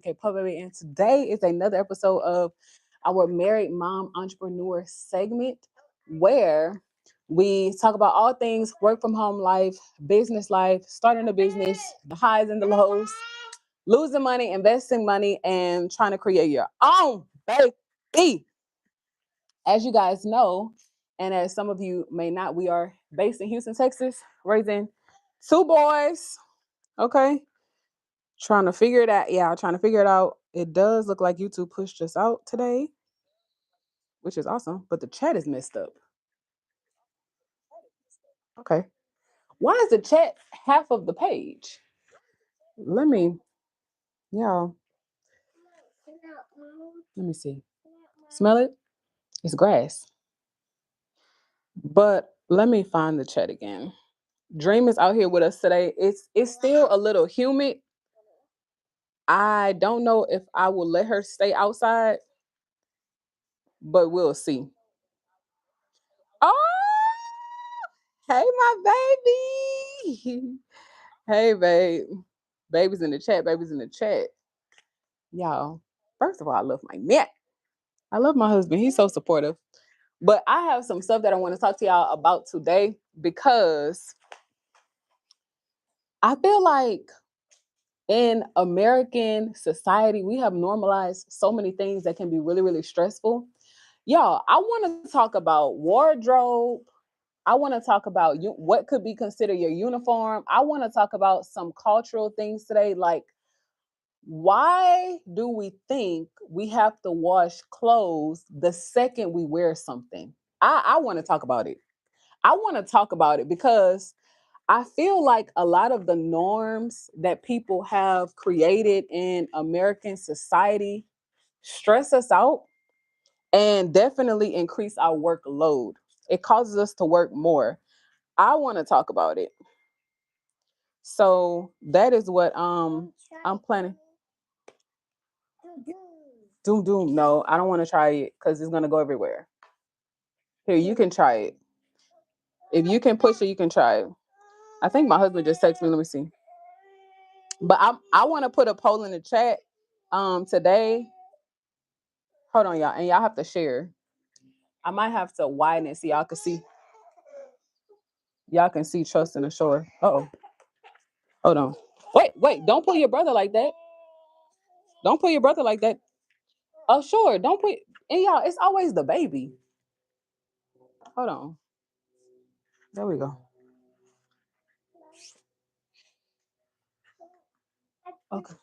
Puppy, and today is another episode of our Married Mom Entrepreneur segment where we talk about all things work from home life, starting a business, the highs and the lows, losing money, investing money, and trying to create your own baby. As you guys know, and as some of you may not, we are based in Houston, Texas, raising two boys. Okay. Trying to figure it out. Yeah, trying to figure it out. It does look like YouTube pushed us out today, which is awesome, but the chat is messed up. Okay. Why is the chat half of the page? Let me, y'all, let me see. Smell it? It's grass. But let me find the chat again. Dream is out here with us today. It's still a little humid. I don't know if I will let her stay outside, but we'll see. Oh, hey, my baby. Hey, babe. Baby's in the chat. Baby's in the chat. Y'all, first of all, I love my man. I love my husband. He's so supportive. But I have some stuff that I want to talk to y'all about today because I feel like in American society, we have normalized so many things that can be really, really stressful. Y'all, I want to talk about wardrobe. I want to talk about what could be considered your uniform. I want to talk about some cultural things today, like why do we think we have to wash clothes the second we wear something? I want to talk about it. I want to talk about it because I feel like a lot of the norms that people have created in American society stress us out and definitely increase our workload. It causes us to work more. I want to talk about it. So that is what I'm planning. Doom doom. No, I don't want to try it because it's gonna go everywhere. Here, you can try it. If you can push it, you can try it. I think my husband just texted me. Let me see. But I want to put a poll in the chat today. Hold on, y'all, and y'all have to share. I might have to widen it so y'all can see. Y'all can see trust in the shore. Oh, hold on. Wait, don't pull your brother like that. Don't pull your brother like that. Oh, sure. Don't put and y'all, it's always the baby. Hold on. There we go. Okay.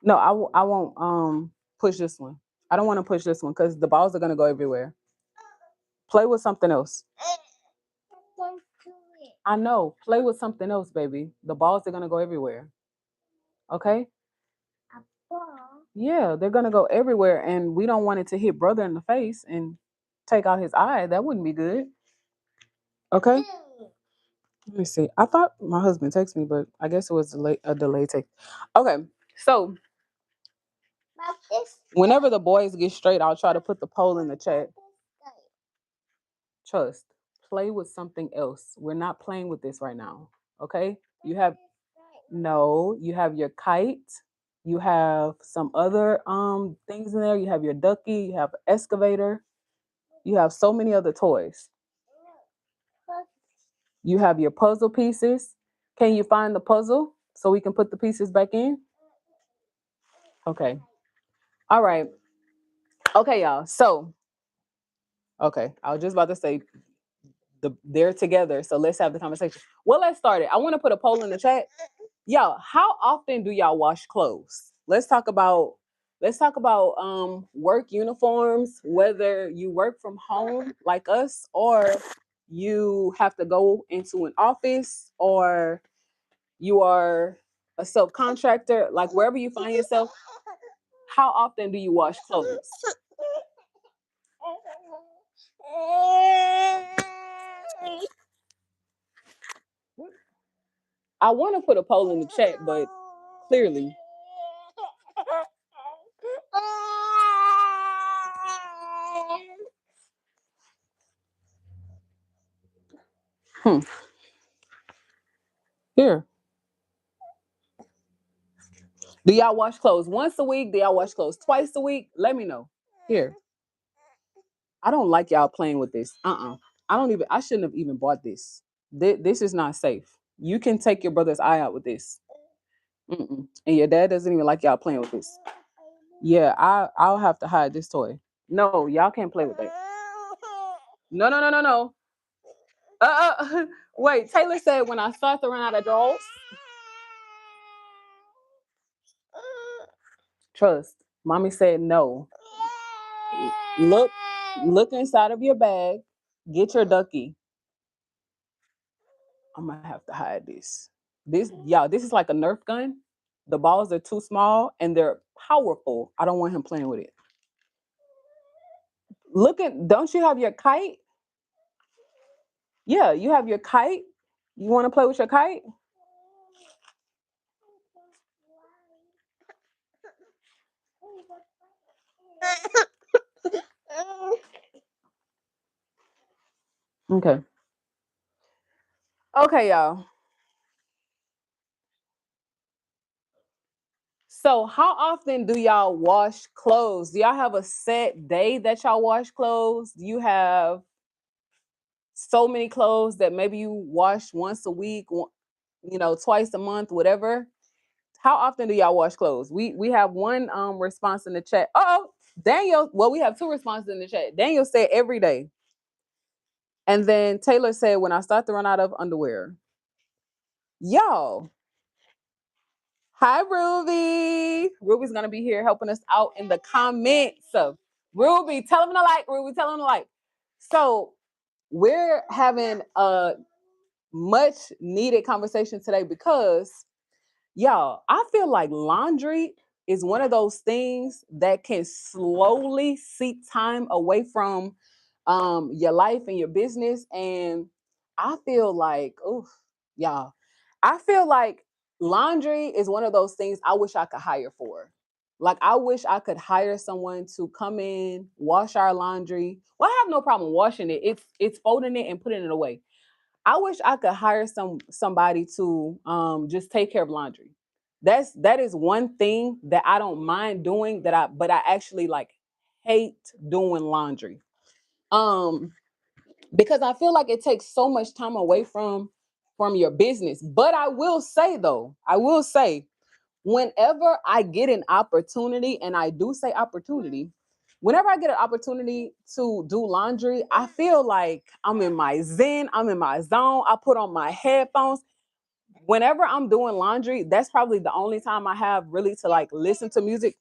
No, I won't push this one. I don't want to push this one because the balls are gonna go everywhere. Play with something else. I know. Play with something else, baby. The balls are gonna go everywhere. Okay? Yeah, they're gonna go everywhere, and we don't want it to hit brother in the face and take out his eye. That wouldn't be good. Okay? Let me see. I thought my husband texted me, but I guess it was a delayed text. Okay, so whenever the boys get straight, I'll try to put the poll in the chat. Trust. Play with something else. We're not playing with this right now. Okay? You have no, you have your kite, you have some other things in there. You have your ducky, you have excavator, you have so many other toys. You have your puzzle pieces. Can you find the puzzle so we can put the pieces back in? Okay. All right. Okay, y'all. So, okay, I was just about to say they're together. So let's have the conversation. Well, let's start it. I want to put a poll in the chat. Y'all, how often do y'all wash clothes? Let's talk about work uniforms, whether you work from home like us or you have to go into an office or you are a subcontractor, like wherever you find yourself, how often do you wash clothes? I want to put a poll in the chat, but clearly. Hmm. Here. Do y'all wash clothes once a week? Do y'all wash clothes twice a week? Let me know. Here. I don't like y'all playing with this. I shouldn't have even bought this. This is not safe. You can take your brother's eye out with this. Mm-mm. And your dad doesn't even like y'all playing with this. Yeah, I'll have to hide this toy. No, y'all can't play with that. No, no, no, no, no. Wait, Taylor said when I start to run out of drawers, trust. Mommy said no. Look, look inside of your bag. Get your ducky. I'm gonna have to hide this. This is like a Nerf gun. The balls are too small and they're powerful. I don't want him playing with it. Don't you have your kite? Yeah, you have your kite. You want to play with your kite? Okay. Okay, y'all. So, how often do y'all wash clothes? Do y'all have a set day that y'all wash clothes? Do you have so many clothes that maybe you wash once a week, twice a month, whatever? How often do y'all wash clothes? We have one response in the chat. Oh, Daniel. Well, we have two responses in the chat. Daniel said every day, and then Taylor said when I start to run out of underwear. Y'all, hi Ruby. Ruby's gonna be here helping us out in the comments. So Ruby, tell them to like. Ruby, tell them to like. So we're having a much needed conversation today because y'all, I feel like laundry is one of those things that can slowly seep time away from your life and your business. And I feel like, oof, y'all, I feel like laundry is one of those things I wish I could hire for. Like I wish I could hire someone to come in, wash our laundry. Well, I have no problem washing it. It's folding it and putting it away. I wish I could hire somebody to just take care of laundry. That is one thing that I don't mind doing but I actually like hate doing laundry. Um because I feel like it takes so much time away from your business. But I will say whenever I get an opportunity, and I do say opportunity, whenever I get an opportunity to do laundry, I feel like I'm in my zen, I'm in my zone. I put on my headphones. Whenever I'm doing laundry, that's probably the only time I have really to like listen to music.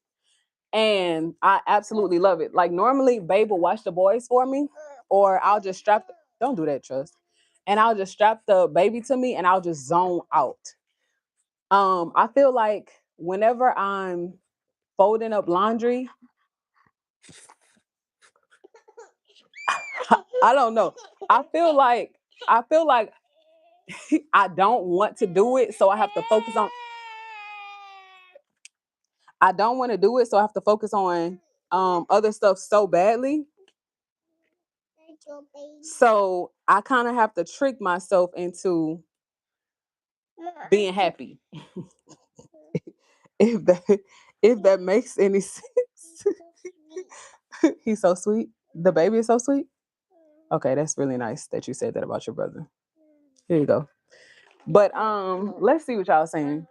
And I absolutely love it. Like normally, Babe will watch the boys for me, or I'll just don't do that, trust. And I'll just strap the baby to me and I'll just zone out. I feel like whenever I'm folding up laundry, I don't know. I feel like I feel like I don't want to do it, so I have to focus on. I don't want to do it, so I have to focus on other stuff so badly. So I kind of have to trick myself into being happy. If that if that makes any sense. He's so sweet. The baby is so sweet. Okay, that's really nice that you said that about your brother. Here you go. But let's see what y'all saying.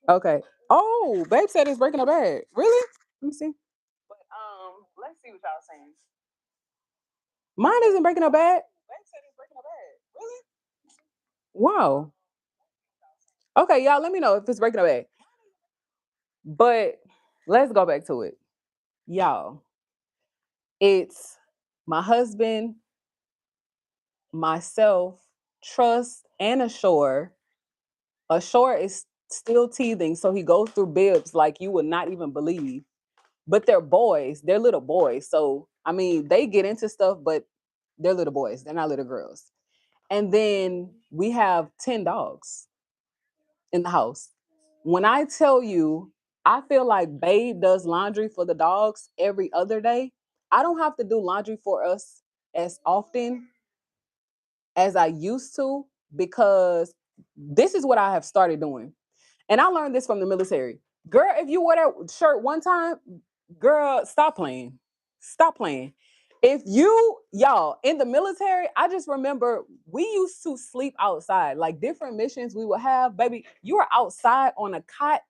Okay. Oh, Babe said it's breaking a bag. Really? Let me see. But let's see what y'all saying. Mine isn't breaking a bag. Babe said it's breaking a bag. Really? Wow. Okay, y'all, let me know if it's breaking a bag. But let's go back to it. Y'all, it's my husband, myself, Trust, and Ashore. Ashore is still teething, so he goes through bibs like you would not even believe. But they're boys, they're little boys. So, I mean, they get into stuff, but they're little boys, they're not little girls. And then we have 10 dogs in the house. When I tell you, I feel like Babe does laundry for the dogs every other day. I don't have to do laundry for us as often as I used to because this is what I have started doing. And I learned this from the military. Girl, if you wear that shirt one time, girl, stop playing. Stop playing. If you, y'all, in the military, I just remember we used to sleep outside. Like different missions we would have, baby, you were outside on a cot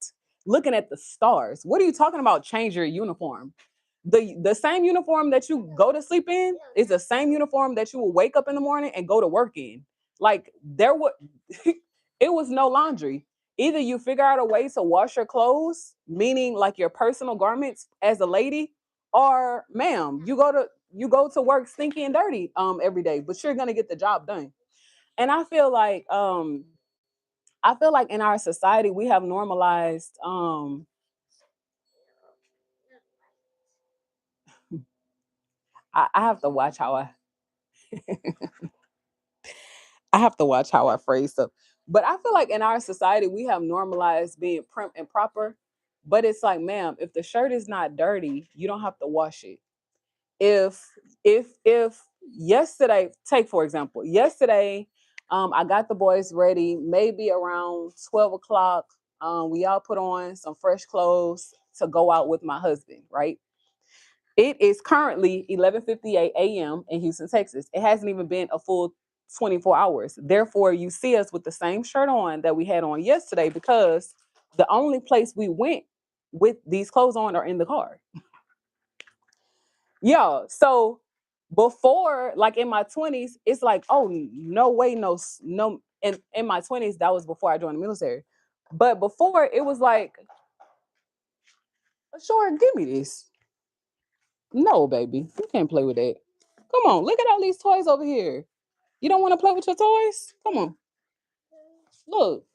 looking at the stars. What are you talking about? Change your uniform. The same uniform that you go to sleep in is the same uniform that you will wake up in the morning and go to work in. Like there was it was no laundry. Either you figure out a way to wash your clothes, meaning like your personal garments as a lady, or ma'am, you go to work stinky and dirty every day, but you're gonna get the job done. And I feel like in our society we have normalized I have to watch how I have to watch how I phrase stuff. But I feel like in our society, we have normalized being prim and proper. But it's like, ma'am, if the shirt is not dirty, you don't have to wash it. If if yesterday, take for example, yesterday, I got the boys ready, maybe around 12 o'clock. We all put on some fresh clothes to go out with my husband, right? It is currently 11:58 a.m. in Houston, Texas. It hasn't even been a full 24 hours. Therefore, you see us with the same shirt on that we had on yesterday because the only place we went with these clothes on are in the car. Yeah. So before, like in my 20s, it's like, oh, no way, no. In my 20s, that was before I joined the military. But before, it was like, sure, give me this. No, baby, you can't play with that. Come on, look at all these toys over here. You don't want to play with your toys? Come on, look.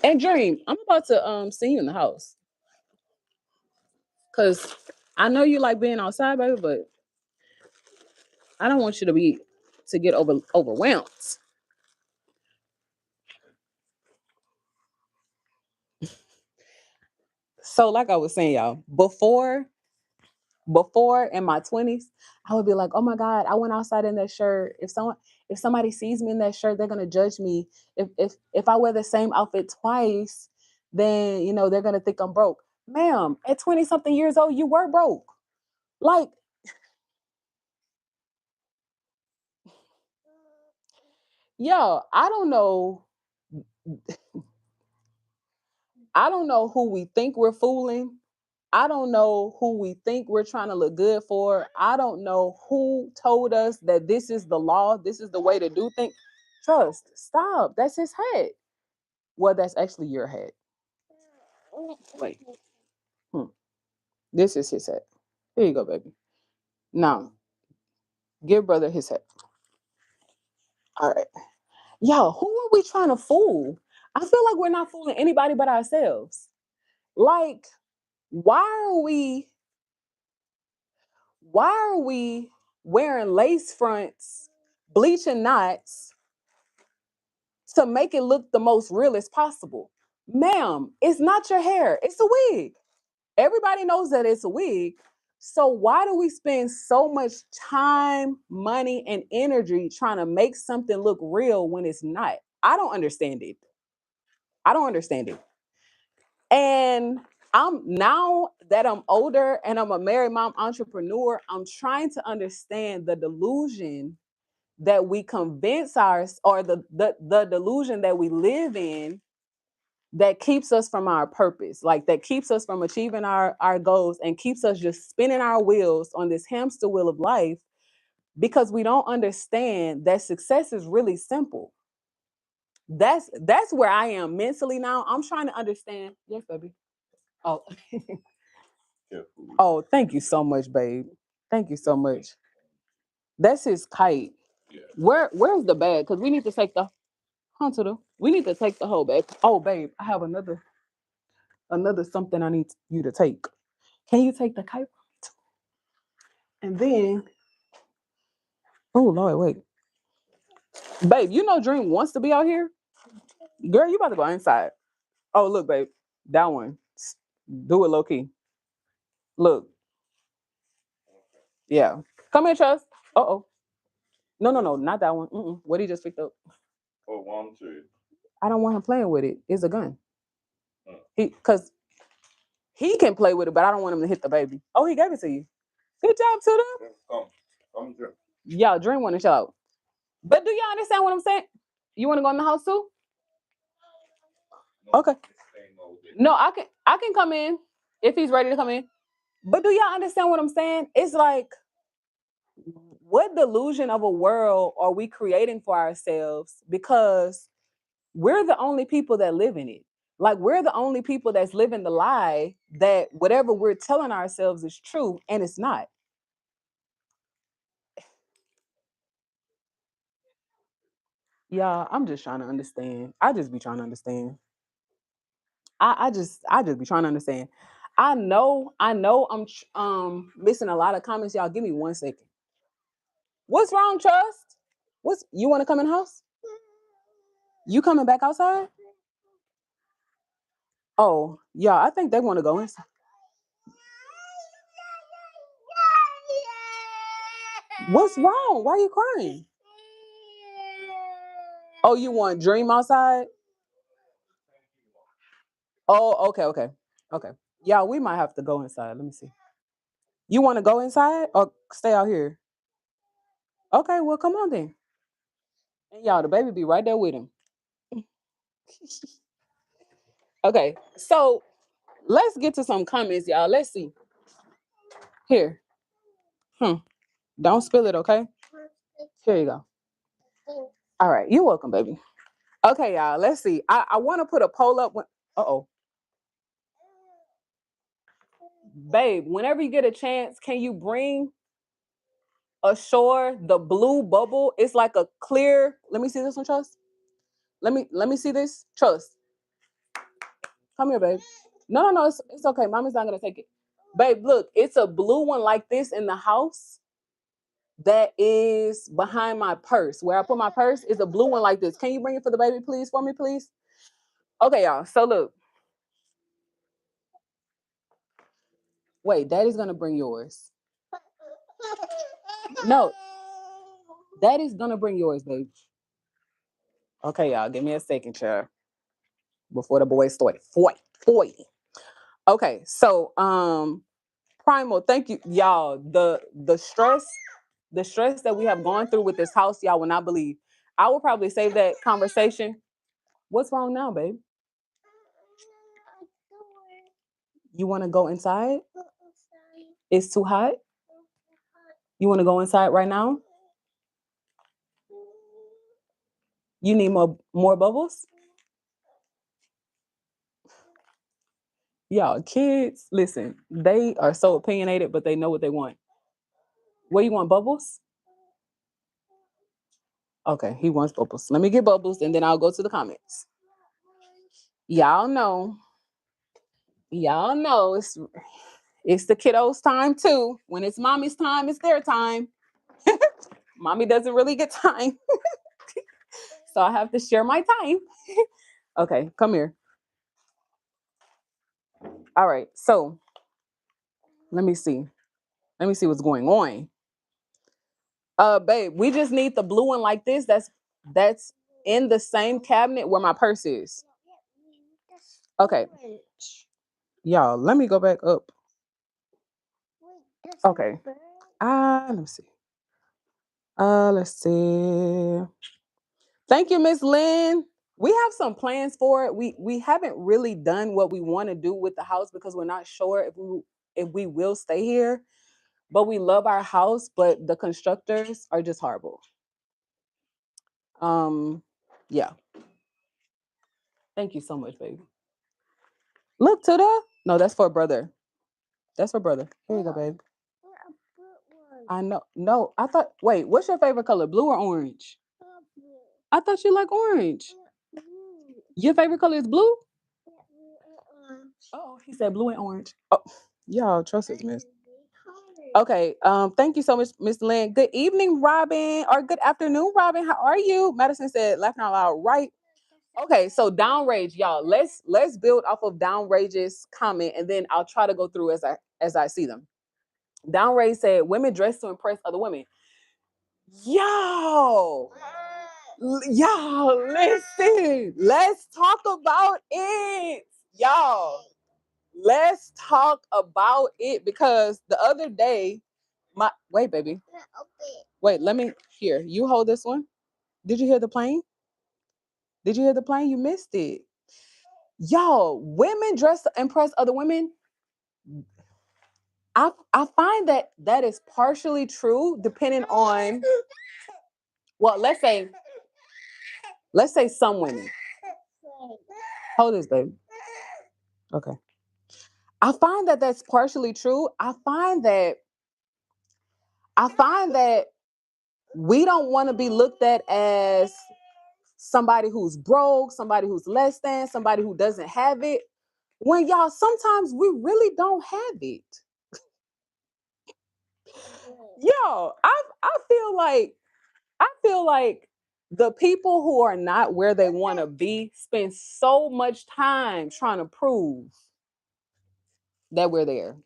And Dream, I'm about to see you in the house because I know you like being outside, baby, but I don't want you to get overwhelmed. So, like I was saying, y'all, before in my 20s, I would be like, oh my God, I went outside in that shirt. If somebody sees me in that shirt, they're gonna judge me. If I wear the same outfit twice, then they're gonna think I'm broke. Ma'am, at 20 something years old, you were broke. Like, yo, I don't know who we think we're fooling. I don't know who we think we're trying to look good for. I don't know who told us that this is the law, this is the way to do things. Trust, stop. That's his head. Well, that's actually your head. Wait. Hmm. This is his head. Here you go, baby. Now, give brother his head. All right. Yo, who are we trying to fool? I feel like we're not fooling anybody but ourselves. Like, why are we why are we wearing lace fronts, bleaching knots to make it look the most real as possible? Ma'am, it's not your hair, it's a wig. Everybody knows that it's a wig. So why do we spend so much time, money, and energy trying to make something look real when it's not? I don't understand it. I don't understand it. And I'm now that I'm older and I'm a married mom entrepreneur, I'm trying to understand the delusion that we convince ours or the delusion that we live in that keeps us from our purpose, like that keeps us from achieving our goals and keeps us just spinning our wheels on this hamster wheel of life because we don't understand that success is really simple. That's where I am mentally now. I'm trying to understand. Yes, baby. Oh, oh, thank you so much, babe. Thank you so much. That's his kite. Where's the bag? Because we need to take the hunter. We need to take the whole bag. Oh, babe, I have another something I need you to take. Can you take the kite? And then, oh Lord, wait, babe, Dream wants to be out here. Girl, you about to go inside. Oh, look, babe, that one. Do it low key. Look, yeah. Come here, Trust. Uh-oh. No, no, no, not that one. What he just picked up. I don't want him playing with it. It's a gun. Because he can play with it, but I don't want him to hit the baby. Oh, he gave it to you. Good job, Tuda. Y'all, Dream want to show out. But do y'all understand what I'm saying? You want to go in the house too? Okay. No, I can come in if he's ready to come in. But do y'all understand what I'm saying? It's like, what delusion of a world are we creating for ourselves? Because we're the only people that live in it. Like, we're the only people that's living the lie that whatever we're telling ourselves is true, and it's not. Yeah, I'm just trying to understand. I just be trying to understand. I just be trying to understand. I know missing a lot of comments. Y'all give me 1 second. What's wrong, Trust? What's you want to come in the house? You coming back outside? Oh, yeah, I think they want to go inside. What's wrong? Why are you crying? Oh, you want Dream outside? Oh, okay. Yeah, we might have to go inside. Let me see. You want to go inside or stay out here? Okay, well, come on then. And y'all, the baby be right there with him. Okay, so let's get to some comments, y'all. Let's see. Here. Don't spill it, okay? Here you go. All right, you're welcome, baby. Okay, y'all, let's see. I want to put a poll up. Uh-oh. Babe, whenever you get a chance, can you bring ashore the blue bubble? It's like a clear. Let me see this one, Trust. Let me see this. Trust. Come here, babe. No, it's okay. Mommy's not gonna take it. Babe, look, it's a blue one like this in the house that is behind my purse. Where I put my purse is a blue one like this. Can you bring it for the baby, please, for me, please? Okay, y'all. So look. Wait, Daddy's gonna bring yours. No, Daddy's gonna bring yours, babe. Okay, y'all. Give me a second, child. Before the boys start fighting. Okay, so Primal, thank you, y'all. The stress that we have gone through with this house, y'all will not believe. I will probably save that conversation. What's wrong now, babe? You want to go inside? It's too hot. You want to go inside right now? You need more bubbles? Y'all, kids, listen, they are so opinionated, but they know what they want. Where you want bubbles? Okay, he wants bubbles. Let me get bubbles and then I'll go to the comments. Y'all know. Y'all know it's the kiddos' time too. When it's mommy's time, it's their time. Mommy doesn't really get time. So I have to share my time. Okay, come here. All right. So let me see. Let me see what's going on. Babe, we just need the blue one like this. That's in the same cabinet where my purse is. Okay. Y'all, let me go back up. Okay. Let me see. Let's see. Thank you, Miss Lynn. We have some plans for it. We haven't really done what we want to do with the house because we're not sure if we will stay here. But we love our house, but the constructors are just horrible. Um, yeah. Thank you so much, baby. Look to the no, that's for brother. That's for brother. Here you go, babe. I know. No, I thought. Wait, what's your favorite color? Blue or orange? I thought you like orange. Your favorite color is blue? Oh, he said blue and orange. Oh, y'all trust us, miss. Okay. Thank you so much, Miss Lynn. Good evening, Robin, or good afternoon, Robin. How are you? Madison said, laughing out loud, right? Okay, so downrage, y'all. Let's build off of downrage's comment, and then I'll try to go through as I see them. Downrage said, "Women dress to impress other women." Yo, y'all, listen. Let's talk about it. Y'all, let's talk about it because the other day, wait, baby. Wait, let me here. You hold this one. Did you hear the plane? Did you hear the plane? You missed it. Y'all, women dress to impress other women. I find that that is partially true, depending on, well, let's say some women. Hold this, baby. Okay. I find that that's partially true. I find that we don't want to be looked at as somebody who's broke, somebody who's less than, somebody who doesn't have it. When y'all, sometimes we really don't have it. Yo, I feel like the people who are not where they want to be spend so much time trying to prove that we're there.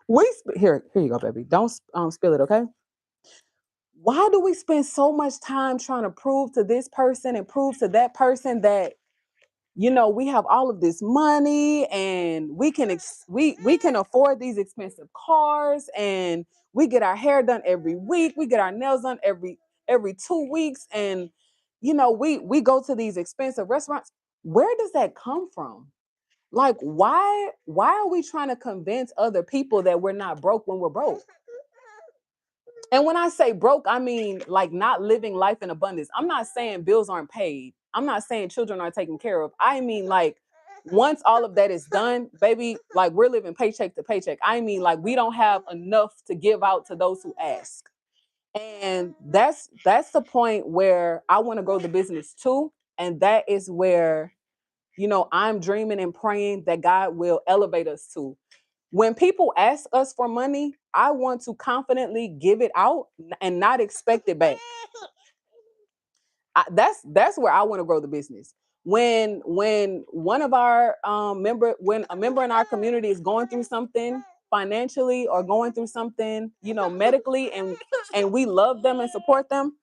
Here you go, baby. Don't spill it, okay? Why do we spend so much time trying to prove to this person and prove to that person that we have all of this money and we can afford these expensive cars, and we get our hair done every week, we get our nails done every 2 weeks, and we go to these expensive restaurants. Where does that come from? Like, why are we trying to convince other people that we're not broke when we're broke? And when I say broke, I mean like not living life in abundance. I'm not saying bills aren't paid. I'm not saying children aren't taken care of. I mean, like, once all of that is done, baby, like, we're living paycheck to paycheck. I mean, like, we don't have enough to give out to those who ask. And that's the point where I want to grow the business too. And that is where, I'm dreaming and praying that God will elevate us to. When people ask us for money, I want to confidently give it out and not expect it back. That's where I want to grow the business. When one of our when a member in our community is going through something financially or going through something, medically, and we love them and support them.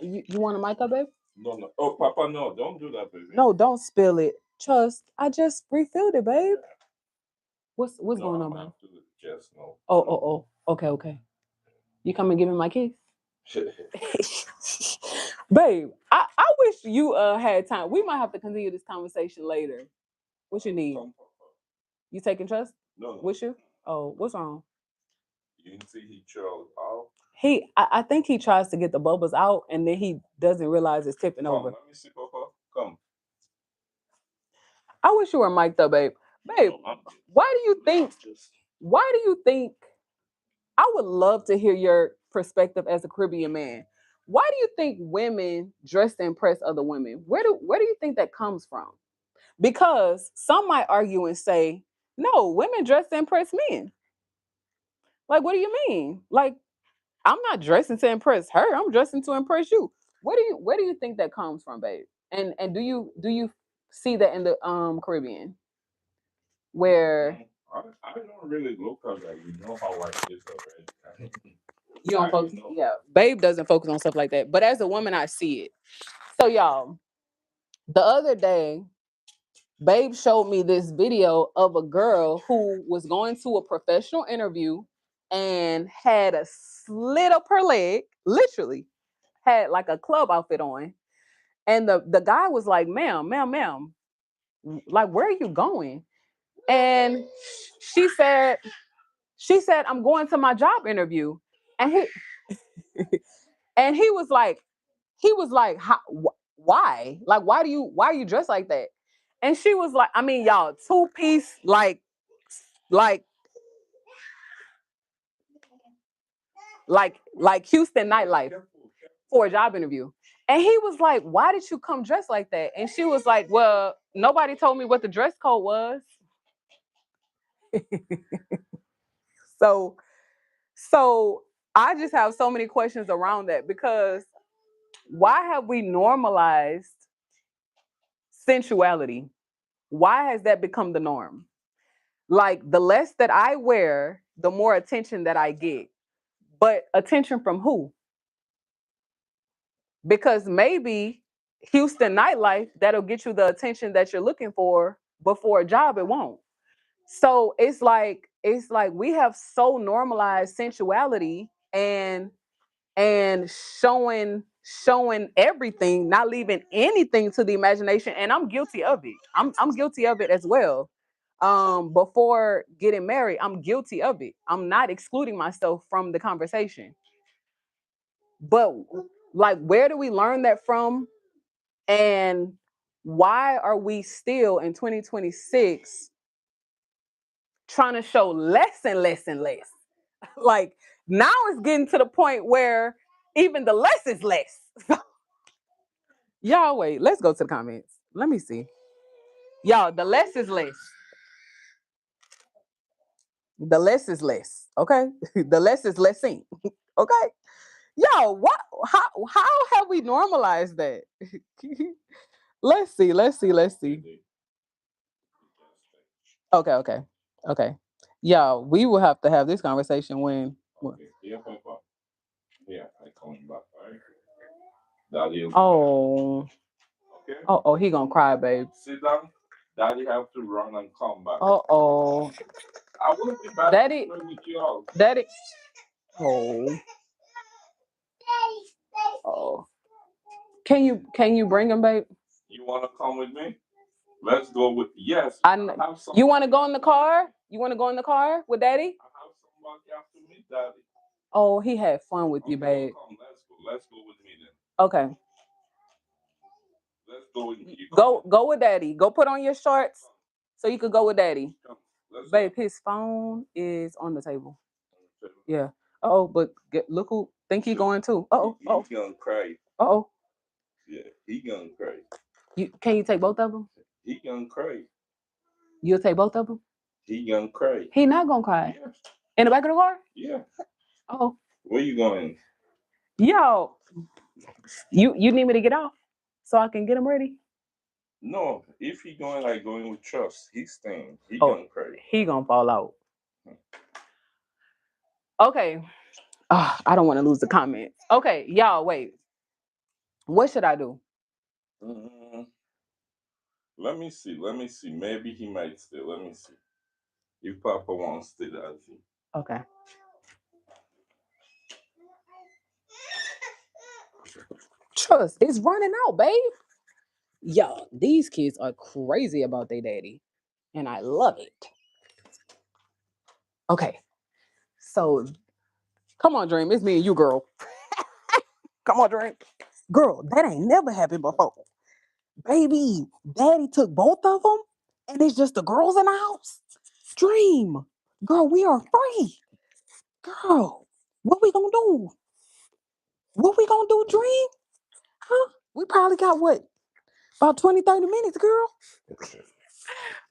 You want a mic up, babe? No, no. Oh, Papa, no, don't do that, baby. No, don't spill it. Trust. I just refilled it, babe. What's going on, man? Just no. Oh. Okay. You come and give me my kiss? Babe, I wish you had time. We might have to continue this conversation later. What you need? You taking trust? No. With you? Oh, what's wrong? You didn't see he chilled out? I think he tries to get the bubbles out and then he doesn't realize it's tipping over. Let me see, Papa. Come. I wish you were mic'd up, babe. Babe, No, why do you think I would love to hear your perspective as a Caribbean man. Why do you think women dress to impress other women? Where do you think that comes from? Because some might argue and say, no, women dress to impress men. Like, what do you mean? Like, I'm not dressing to impress her. I'm dressing to impress you. Where do you think that comes from, babe? And do you see that in the Caribbean where I don't really look at that. You know how I is already. you don't focus? Yeah, babe doesn't focus on stuff like that. But as a woman, I see it. So y'all, the other day, Babe showed me this video of a girl who was going to a professional interview and had a slit up her leg, literally had like a club outfit on. And the guy was like, ma'am, like, where are you going? And she said, I'm going to my job interview. And he was like, why? Like, why are you dressed like that? And she was like, I mean, y'all, two-piece, like Houston nightlife for a job interview. And he was like, why did you come dressed like that? And she was like, well, nobody told me what the dress code was. So so I just have so many questions around that, because why have we normalized sensuality? Why has that become the norm? Like, the less that I wear, the more attention that I get. But attention from who? Because maybe Houston nightlife that'll get you the attention that you're looking for, but for a job it won't. So it's like we have so normalized sensuality and showing everything, not leaving anything to the imagination. And I'm guilty of it. I'm guilty of it as well. Before getting married, I'm guilty of it. I'm not excluding myself from the conversation. But like, where do we learn that from? And why are we still in 2026 trying to show less and less and less? Like, now it's getting to the point where even the less is less. Y'all, wait, let's go to the comments. Let me see. Y'all, the less is less. The less is less. Okay. The less is less seen. Okay. Yo, what how have we normalized that? Let's see. Okay. Okay. Yeah, we will have to have this conversation when Okay. Yeah, Papa. Yeah, I coming back. All right. Daddy. oh Okay. he gonna cry, babe. Sit down. Daddy have to run and come back. Oh I will be back Daddy, with you all. Daddy. Oh. Oh. Can you bring him, babe? You wanna come with me? Let's go with yes. You want to go in the car? You want to go in the car with Daddy? I have somebody have to meet Daddy. Oh, he had fun with you, babe. Come, let's go. Let's go with me then. Okay. Let's go with you. Go with Daddy. Go put on your shorts so you could go with Daddy. Come. Let's Babe, go. his phone is on the table. Yeah. Oh, but look who think he going too. He gonna cry. Oh. Yeah, he gonna cry. Can you take both of them? He gonna cry. You'll take both of them? He gonna cry. He not gonna cry. Yeah. In the back of the car? Yeah. Oh. Where you going? Yo. You need me to get off so I can get him ready? No, if he going with trust, he's staying. He gonna cry. He gonna fall out. Okay. I don't want to lose the comments. Okay, y'all, wait. What should I do? Mm, let me see. Let me see. Maybe he might stay. Let me see. If Papa wants to stay, that's it. Okay. Trust, it's running out, babe. Y'all, these kids are crazy about their daddy, and I love it. Okay, so come on, Dream. It's me and you, girl. Come on, Dream. Girl, that ain't never happened before. Baby, daddy took both of them, and it's just the girls in the house. Dream. Girl, we are free. Girl, what we gonna do? What we gonna do, Dream? Huh? We probably got what? About 20, 30 minutes, girl.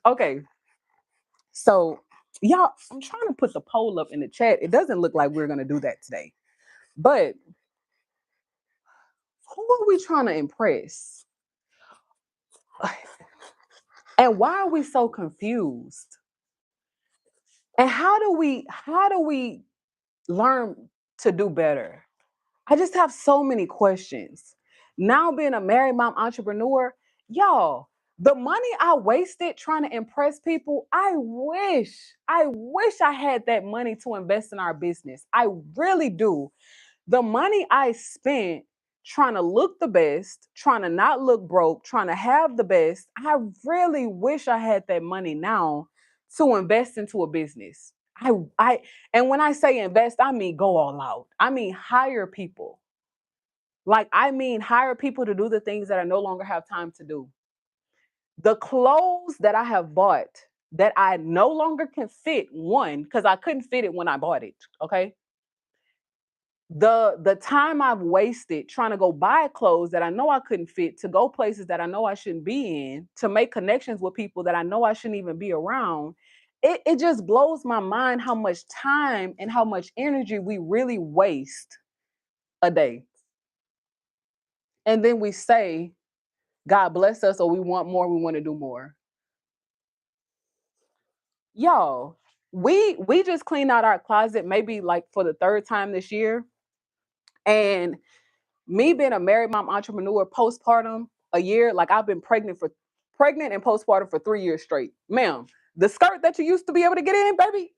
Okay. So, y'all, I'm trying to put the poll up in the chat. It doesn't look like we're gonna do that today. But who are we trying to impress? And why are we so confused? And how do we learn to do better? I just have so many questions. Now being a married mom entrepreneur, y'all, the money I wasted trying to impress people, I wish I had that money to invest in our business. I really do. The money I spent trying to look the best, trying to not look broke, trying to have the best, I really wish I had that money now to invest into a business. I and when I say invest, I mean go all out. I mean hire people. Like, I mean hire people to do the things that I no longer have time to do. The clothes that I have bought that I no longer can fit, one, because I couldn't fit it when I bought it. Okay. The time I've wasted trying to go buy clothes that I know I couldn't fit, to go places that I know I shouldn't be in, to make connections with people that I know I shouldn't even be around. It just blows my mind how much time and how much energy we really waste a day. And then we say, God bless us, or we want more, we want to do more. Y'all, we just cleaned out our closet maybe like for the third time this year. And me being a married mom entrepreneur postpartum, a year, like I've been pregnant and postpartum for 3 years straight. Ma'am, the skirt that you used to be able to get in, baby,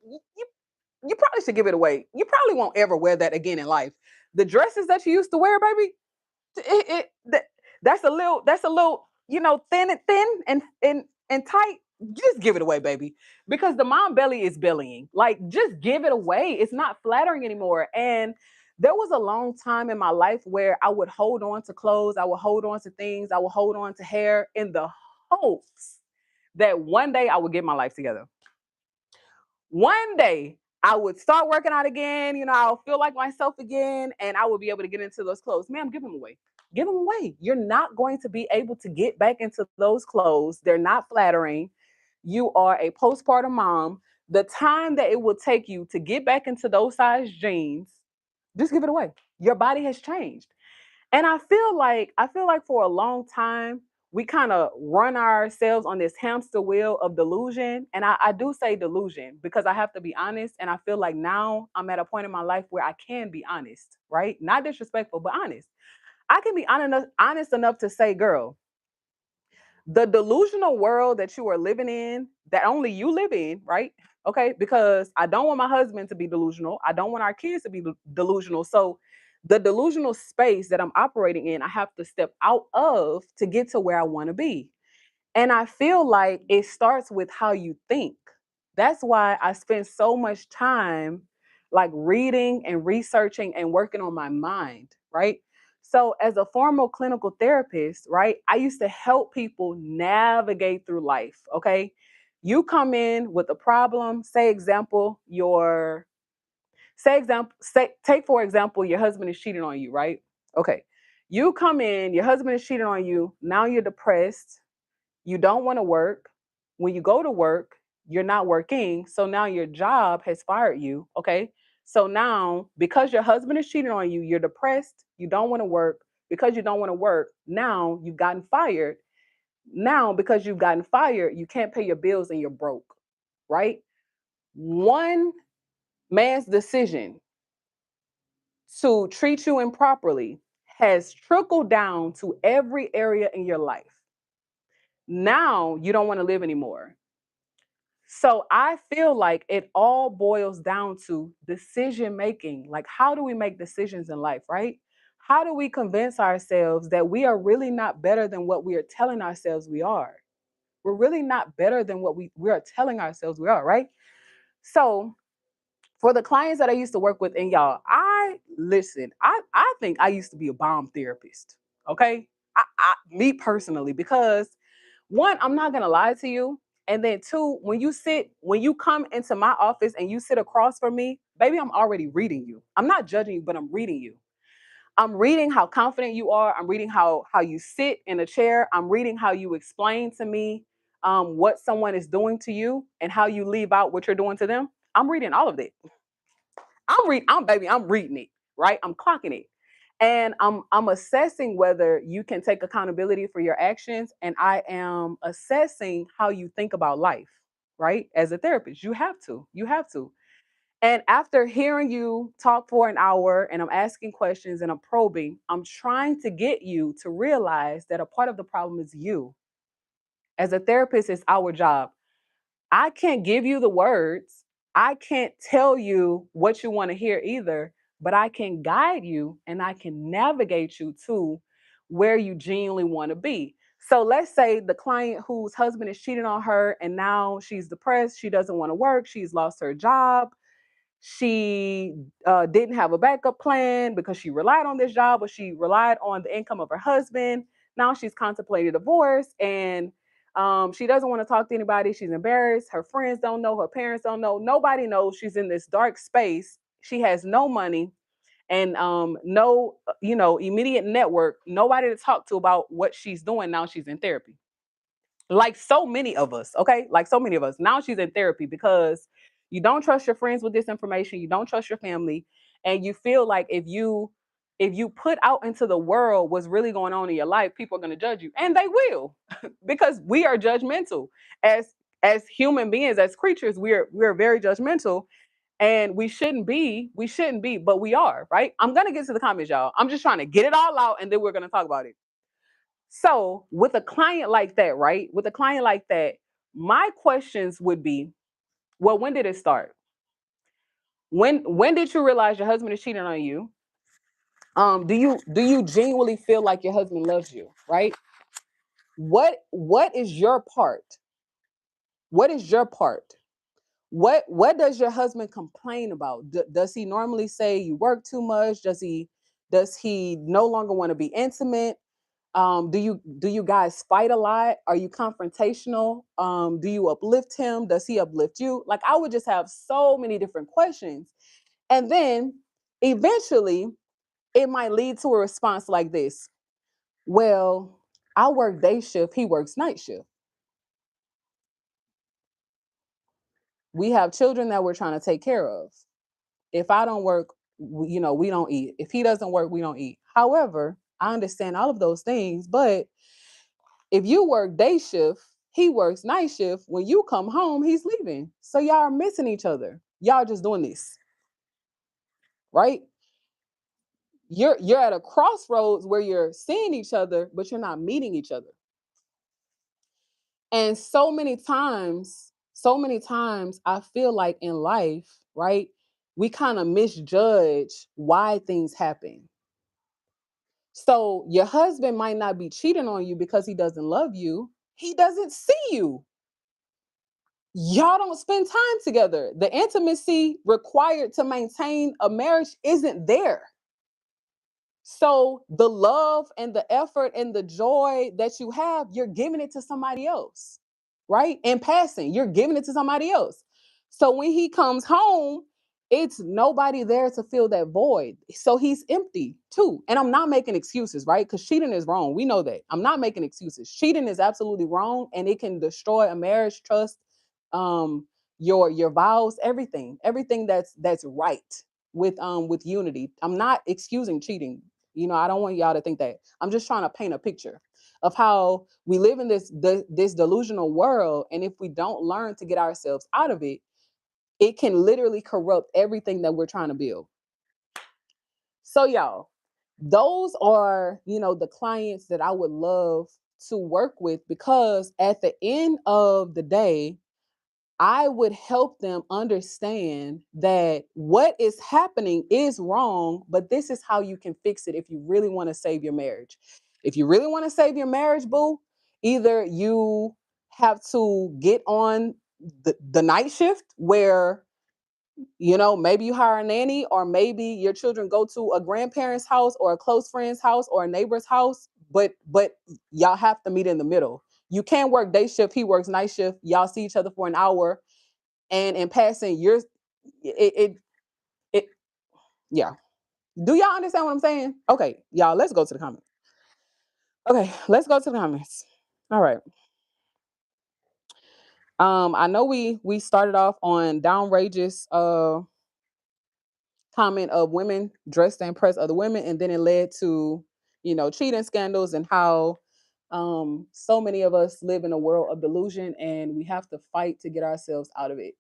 you probably should give it away. You probably won't ever wear that again in life. The dresses that you used to wear, baby, that's a little thin and tight. Just give it away, baby, because the mom belly is bellying. Like, just give it away. It's not flattering anymore. And there was a long time in my life where I would hold on to clothes, I would hold on to things, I would hold on to hair in the hopes that one day I would get my life together. One day I would start working out again, I'll feel like myself again, and I will be able to get into those clothes. Ma'am, give them away. Give them away. You're not going to be able to get back into those clothes. They're not flattering. You are a postpartum mom. The time that it will take you to get back into those size jeans, just give it away. Your body has changed. And I feel like for a long time we kind of run ourselves on this hamster wheel of delusion. And I do say delusion because I have to be honest. And I feel like now I'm at a point in my life where I can be honest, right? Not disrespectful, but honest. I can be honest enough to say, girl, the delusional world that you are living in, that only you live in, right? Okay, because I don't want my husband to be delusional. I don't want our kids to be delusional. So the delusional space that I'm operating in, I have to step out of to get to where I want to be. And I feel like it starts with how you think. That's why I spend so much time like reading and researching and working on my mind, right? So, as a formal clinical therapist, right, I used to help people navigate through life. Okay. You come in with a problem, take for example, your husband is cheating on you, right? Okay. You come in, your husband is cheating on you. Now you're depressed, you don't want to work. When you go to work, you're not working. So now your job has fired you. Okay. So now, because your husband is cheating on you, you're depressed, you don't want to work. Because you don't want to work, now you've gotten fired. Now, because you've gotten fired, you can't pay your bills and you're broke, right? One man's decision to treat you improperly has trickled down to every area in your life. Now you don't want to live anymore. So I feel like it all boils down to decision making. Like, how do we make decisions in life, right? How do we convince ourselves that we are really not better than what we are telling ourselves we are? We're really not better than what we are telling ourselves we are, right? So for the clients that I used to work with, and y'all, I think I used to be a bomb therapist. Okay. Me personally, because one, I'm not gonna lie to you. And then two, when you come into my office and you sit across from me, baby, I'm already reading you. I'm not judging you, but I'm reading you. I'm reading how confident you are. I'm reading how you sit in a chair. I'm reading how you explain to me what someone is doing to you and how you leave out what you're doing to them. I'm reading all of it. I'm reading it, right? I'm clocking it. And I'm assessing whether you can take accountability for your actions, and I am assessing how you think about life, right? As a therapist, you have to. You have to. And after hearing you talk for an hour and I'm asking questions and I'm probing, I'm trying to get you to realize that a part of the problem is you. As a therapist, it's our job. I can't give you the words. I can't tell you what you want to hear either, but I can guide you and I can navigate you to where you genuinely want to be. So let's say the client whose husband is cheating on her and now she's depressed, she doesn't want to work, she's lost her job, she didn't have a backup plan because she relied on this job, or she relied on the income of her husband. Now she's contemplating divorce, and she doesn't want to talk to anybody. She's embarrassed. Her friends don't know. Her parents don't know. Nobody knows. She's in this dark space. She has no money and no, immediate network. Nobody to talk to about what she's doing. Now she's in therapy, like so many of us, okay? Like so many of us. Now she's in therapy because you don't trust your friends with this information, you don't trust your family, and you feel like if you put out into the world what's really going on in your life, people are going to judge you, and they will, because we are judgmental as human beings, as creatures. We're very judgmental, and we shouldn't be, but we are, right? I'm going to get to the comments, y'all. I'm just trying to get it all out, and then we're going to talk about it. So with a client like that, right? With a client like that, my questions would be, well, when did it start? When did you realize your husband is cheating on you? Do you genuinely feel like your husband loves you, right? What is your part? What is your part? What does your husband complain about? Does he normally say you work too much? Does he no longer want to be intimate? Do you guys fight a lot? Are you confrontational? Do you uplift him? Does he uplift you? Like, I would just have so many different questions. And then eventually it might lead to a response like this. Well, I work day shift, he works night shift. We have children that we're trying to take care of. If I don't work, we don't eat. If he doesn't work, we don't eat. However, I understand all of those things, but if you work day shift, he works night shift. When you come home, he's leaving. So y'all are missing each other. Y'all just doing this, right? You're at a crossroads where you're seeing each other, but you're not meeting each other. And so many times I feel like in life, right? We kind of misjudge why things happen. So your husband might not be cheating on you because he doesn't love you. He doesn't see you. Y'all don't spend time together. The intimacy required to maintain a marriage isn't there. So the love and the effort and the joy that you have, you're giving it to somebody else, right? In passing, you're giving it to somebody else. So when he comes home, it's nobody there to fill that void. So he's empty too. And I'm not making excuses, right? Because cheating is wrong. We know that. I'm not making excuses. Cheating is absolutely wrong, and it can destroy a marriage, trust, um, your vows, everything that's right with unity. I'm not excusing cheating. I don't want y'all to think that. I'm just trying to paint a picture of how we live in this delusional world, and if we don't learn to get ourselves out of it, it can literally corrupt everything that we're trying to build. So y'all, those are, the clients that I would love to work with, because at the end of the day, I would help them understand that what is happening is wrong, but this is how you can fix it if you really want to save your marriage. If you really want to save your marriage, boo, either you have to get on the night shift where, maybe you hire a nanny, or maybe your children go to a grandparent's house or a close friend's house or a neighbor's house, but y'all have to meet in the middle. You can't work day shift, he works night shift, y'all see each other for an hour, and in passing, it, it yeah. Do y'all understand what I'm saying? Okay, y'all, let's go to the comments. Okay, let's go to the comments. All right. I know we started off on downrageous comment of women dressed to impress other women, and then it led to, cheating scandals, and how so many of us live in a world of delusion, and we have to fight to get ourselves out of it.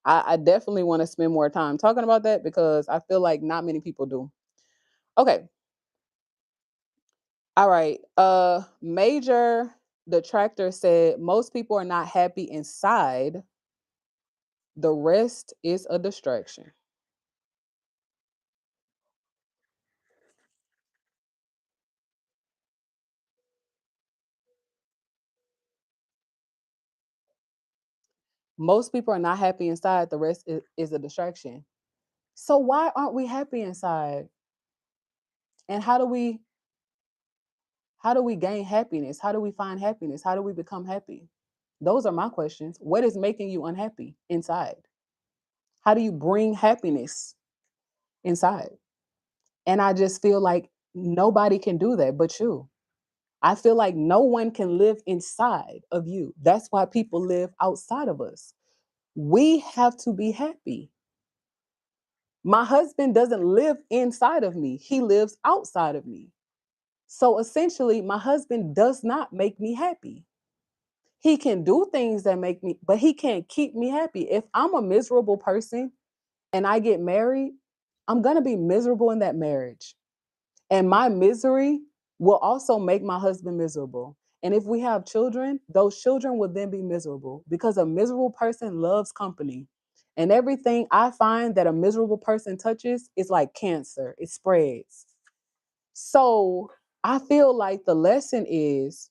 I definitely want to spend more time talking about that, because I feel like not many people do. Okay. All right. Major detractor said most people are not happy inside. The rest is a distraction. Most people are not happy inside. The rest is a distraction. So why aren't we happy inside? And how do we gain happiness? How do we find happiness? How do we become happy? Those are my questions. What is making you unhappy inside? How do you bring happiness inside? And I just feel like nobody can do that but you. I feel like no one can live inside of you. That's why people live outside of us. We have to be happy. My husband doesn't live inside of me, he lives outside of me. So essentially, my husband does not make me happy. He can do things that make me, but he can't keep me happy. If I'm a miserable person and I get married, I'm going to be miserable in that marriage. And my misery will also make my husband miserable. And if we have children, those children will then be miserable because a miserable person loves company. And everything I find that a miserable person touches is like cancer, it spreads. So I feel like the lesson is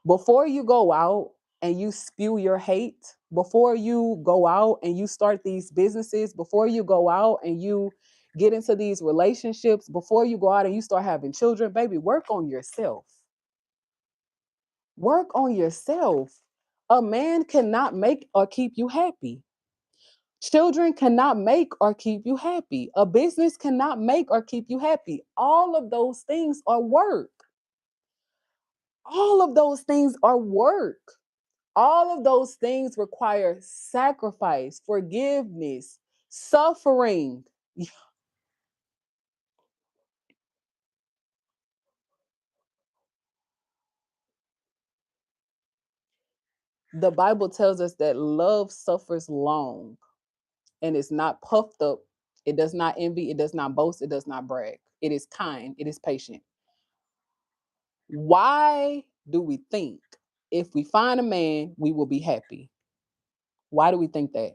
before you go out and you spew your hate, before you go out and you start these businesses, before you go out and you get into these relationships, before you go out and you start having children, baby, work on yourself. Work on yourself. A man cannot make or keep you happy. Children cannot make or keep you happy. A business cannot make or keep you happy. All of those things are work. All of those things are work. All of those things require sacrifice, forgiveness, suffering. The Bible tells us that love suffers long and is not puffed up. It does not envy. It does not boast. It does not brag. It is kind. It is patient. Why do we think if we find a man, we will be happy? Why do we think that?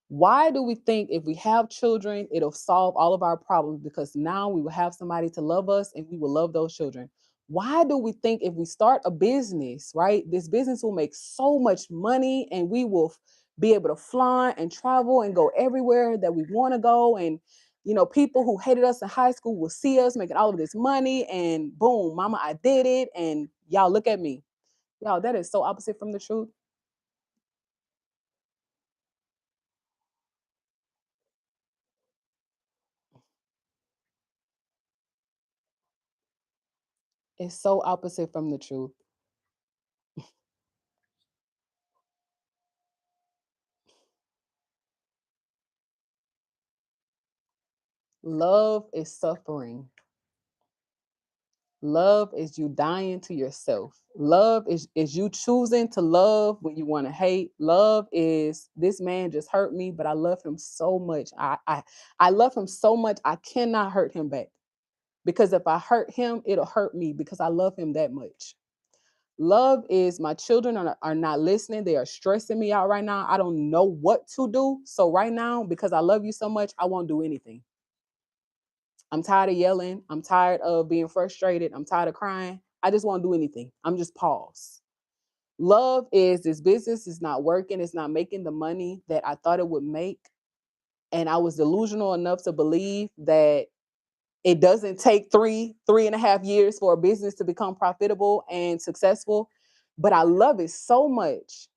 Why do we think if we have children, it'll solve all of our problems because now we will have somebody to love us and we will love those children? Why do we think if we start a business, right, this business will make so much money and we will be able to fly and travel and go everywhere that we want to go? And, people who hated us in high school will see us making all of this money and boom, mama, I did it. And y'all look at me. Y'all, that is so opposite from the truth. It's so opposite from the truth. Love is suffering. Love is you dying to yourself. Love is you choosing to love when you want to hate. Love is this man just hurt me, but I love him so much. I love him so much I cannot hurt him back. Because if I hurt him, it'll hurt me because I love him that much. Love is my children are not listening. They are stressing me out right now. I don't know what to do. So right now, because I love you so much, I won't do anything. I'm tired of yelling. I'm tired of being frustrated. I'm tired of crying. I just won't do anything. I'm just pause. Love is this business is not working. It's not making the money that I thought it would make. And I was delusional enough to believe that it doesn't take 3.5 years for a business to become profitable and successful. But I love it so much.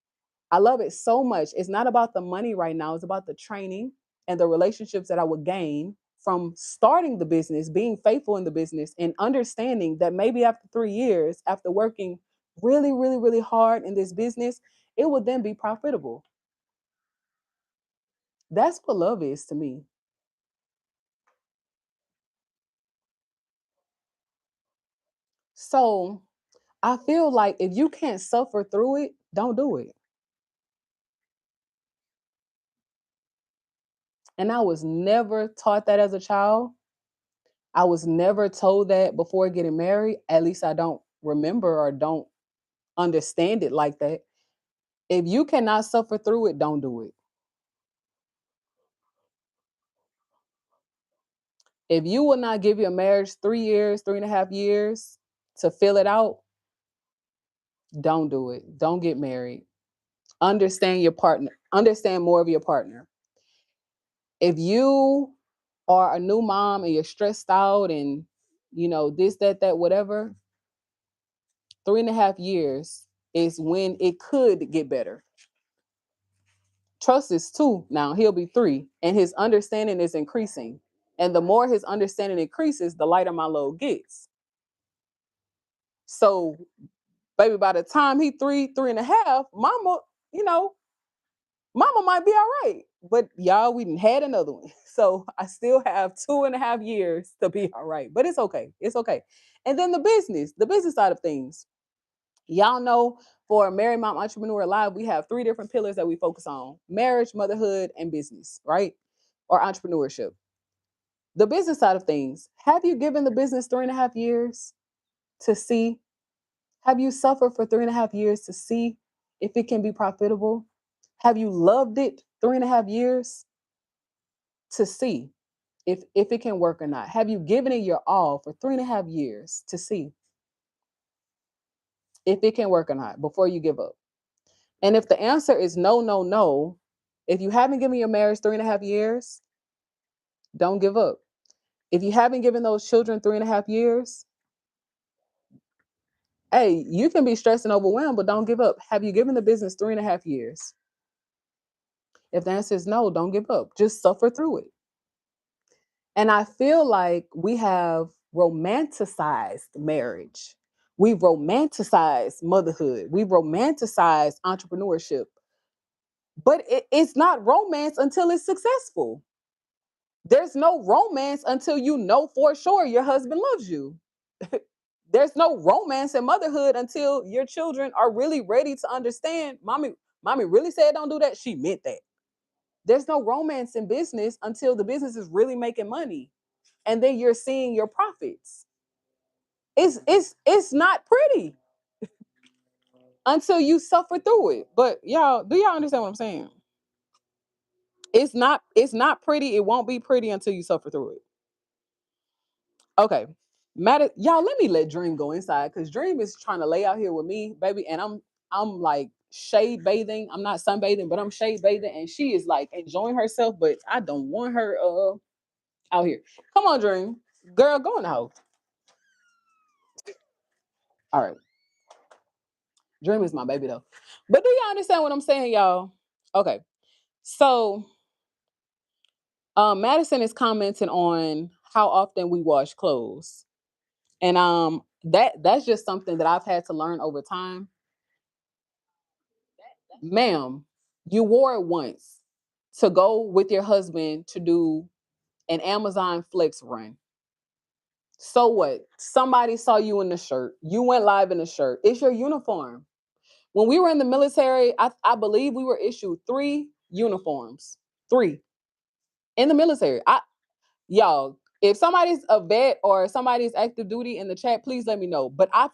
I love it so much. It's not about the money right now. It's about the training and the relationships that I would gain from starting the business, being faithful in the business, and understanding that maybe after 3 years, after working really, really, really hard in this business, it would then be profitable. That's what love is to me. So I feel like if you can't suffer through it, don't do it. And I was never taught that as a child. I was never told that before getting married. At least I don't remember or don't understand it like that. If you cannot suffer through it, don't do it. If you will not give your marriage 3 years, 3.5 years to fill it out, don't do it. Don't get married. Understand your partner. Understand more of your partner. If you are a new mom and you're stressed out and this, that, whatever, 3.5 years is when it could get better. Trust is 2 now. He'll be 3, and his understanding is increasing. And the more his understanding increases, the lighter my load gets. So, baby, by the time he 3.5, you know, mama might be all right. But y'all, we done had another one. So I still have 2.5 years to be all right. But it's okay. It's okay. And then the business side of things. Y'all know for Married Mom Entrepreneur Live, we have 3 different pillars that we focus on: marriage, motherhood, and business, right? Or entrepreneurship. The business side of things. Have you given the business 3.5 years? to see? Have you suffered for 3.5 years to see if it can be profitable? Have you loved it 3.5 years to see if it can work or not? Have you given it your all for 3.5 years to see if it can work or not before you give up? And if the answer is no, no, no, if you haven't given your marriage 3.5 years, don't give up. If you haven't given those children 3.5 years, hey, you can be stressed and overwhelmed, but don't give up. Have you given the business 3.5 years? If the answer is no, don't give up. Just suffer through it. And I feel like we have romanticized marriage. We've romanticized motherhood. We've romanticized entrepreneurship. But it's not romance until it's successful. There's no romance until you know for sure your husband loves you. There's no romance in motherhood until your children are really ready to understand, mommy really said don't do that. She meant that. There's no romance in business until the business is really making money. And then you're seeing your profits. It's not pretty until you suffer through it. But y'all, do y'all understand what I'm saying? It's not pretty. It won't be pretty until you suffer through it. Okay. Matter y'all, let me let Dream go inside because Dream is trying to lay out here with me, baby. And I'm like shade bathing. I'm not sunbathing, but I'm shade bathing, and she is like enjoying herself, but I don't want her out here. Come on, Dream. Girl, go in the house. All right. Dream is my baby though. But do y'all understand what I'm saying, y'all? Okay. So Madison is commenting on how often we wash clothes. And that's just something that I've had to learn over time. Ma'am, you wore it once to go with your husband to do an Amazon Flex run. So what? Somebody saw you in the shirt. You went live in the shirt. It's your uniform. When we were in the military, I believe we were issued 3 uniforms. 3 in the military. Y'all, if somebody's a vet or somebody's active duty in the chat, please let me know. But I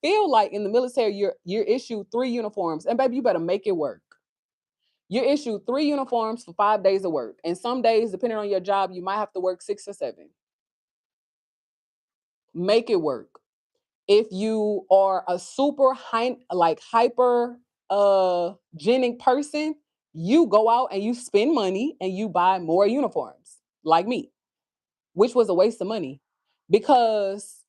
feel like in the military, you're issued 3 uniforms. And baby, you better make it work. You're issued 3 uniforms for 5 days of work. And some days, depending on your job, you might have to work 6 or 7. Make it work. If you are a super hyper genic person, you go out and you spend money and you buy more uniforms, like me, which was a waste of money. Because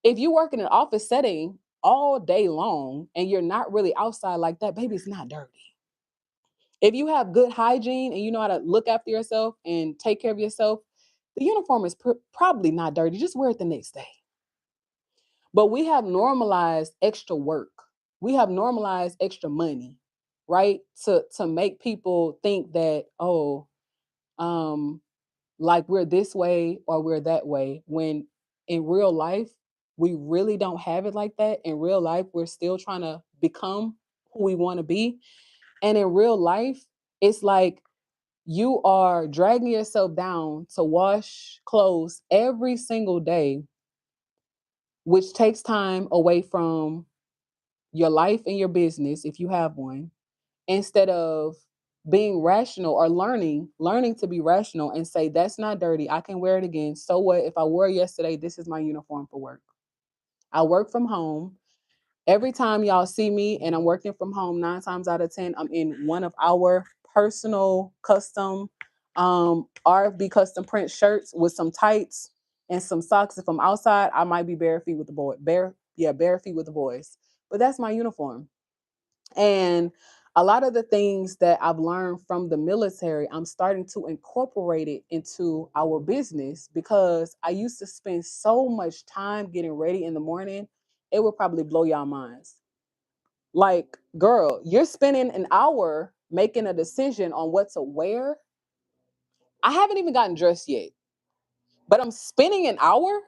if you work in an office setting all day long and you're not really outside like that, baby, it's not dirty. If you have good hygiene and you know how to look after yourself and take care of yourself, the uniform is probably not dirty. Just wear it the next day. But we have normalized extra work. We have normalized extra money, right? To make people think that, oh, um, like we're this way or we're that way. When in real life, we really don't have it like that. In real life, we're still trying to become who we want to be. And in real life, it's like you are dragging yourself down to wash clothes every single day, which takes time away from your life and your business if you have one, instead of being rational or learning to be rational and say that's not dirty, I can wear it again. So what? If I wore it yesterday, this is my uniform for work. I work from home. Every time y'all see me and I'm working from home, 9 times out of 10, I'm in one of our personal custom RFB custom print shirts with some tights and some socks. If I'm outside, I might be bare feet with the boy. Bare feet with the boys. But that's my uniform. And a lot of the things that I've learned from the military, I'm starting to incorporate it into our business because I used to spend so much time getting ready in the morning. It would probably blow y'all minds. Like, girl, you're spending an hour making a decision on what to wear. I haven't even gotten dressed yet, but I'm spending an hour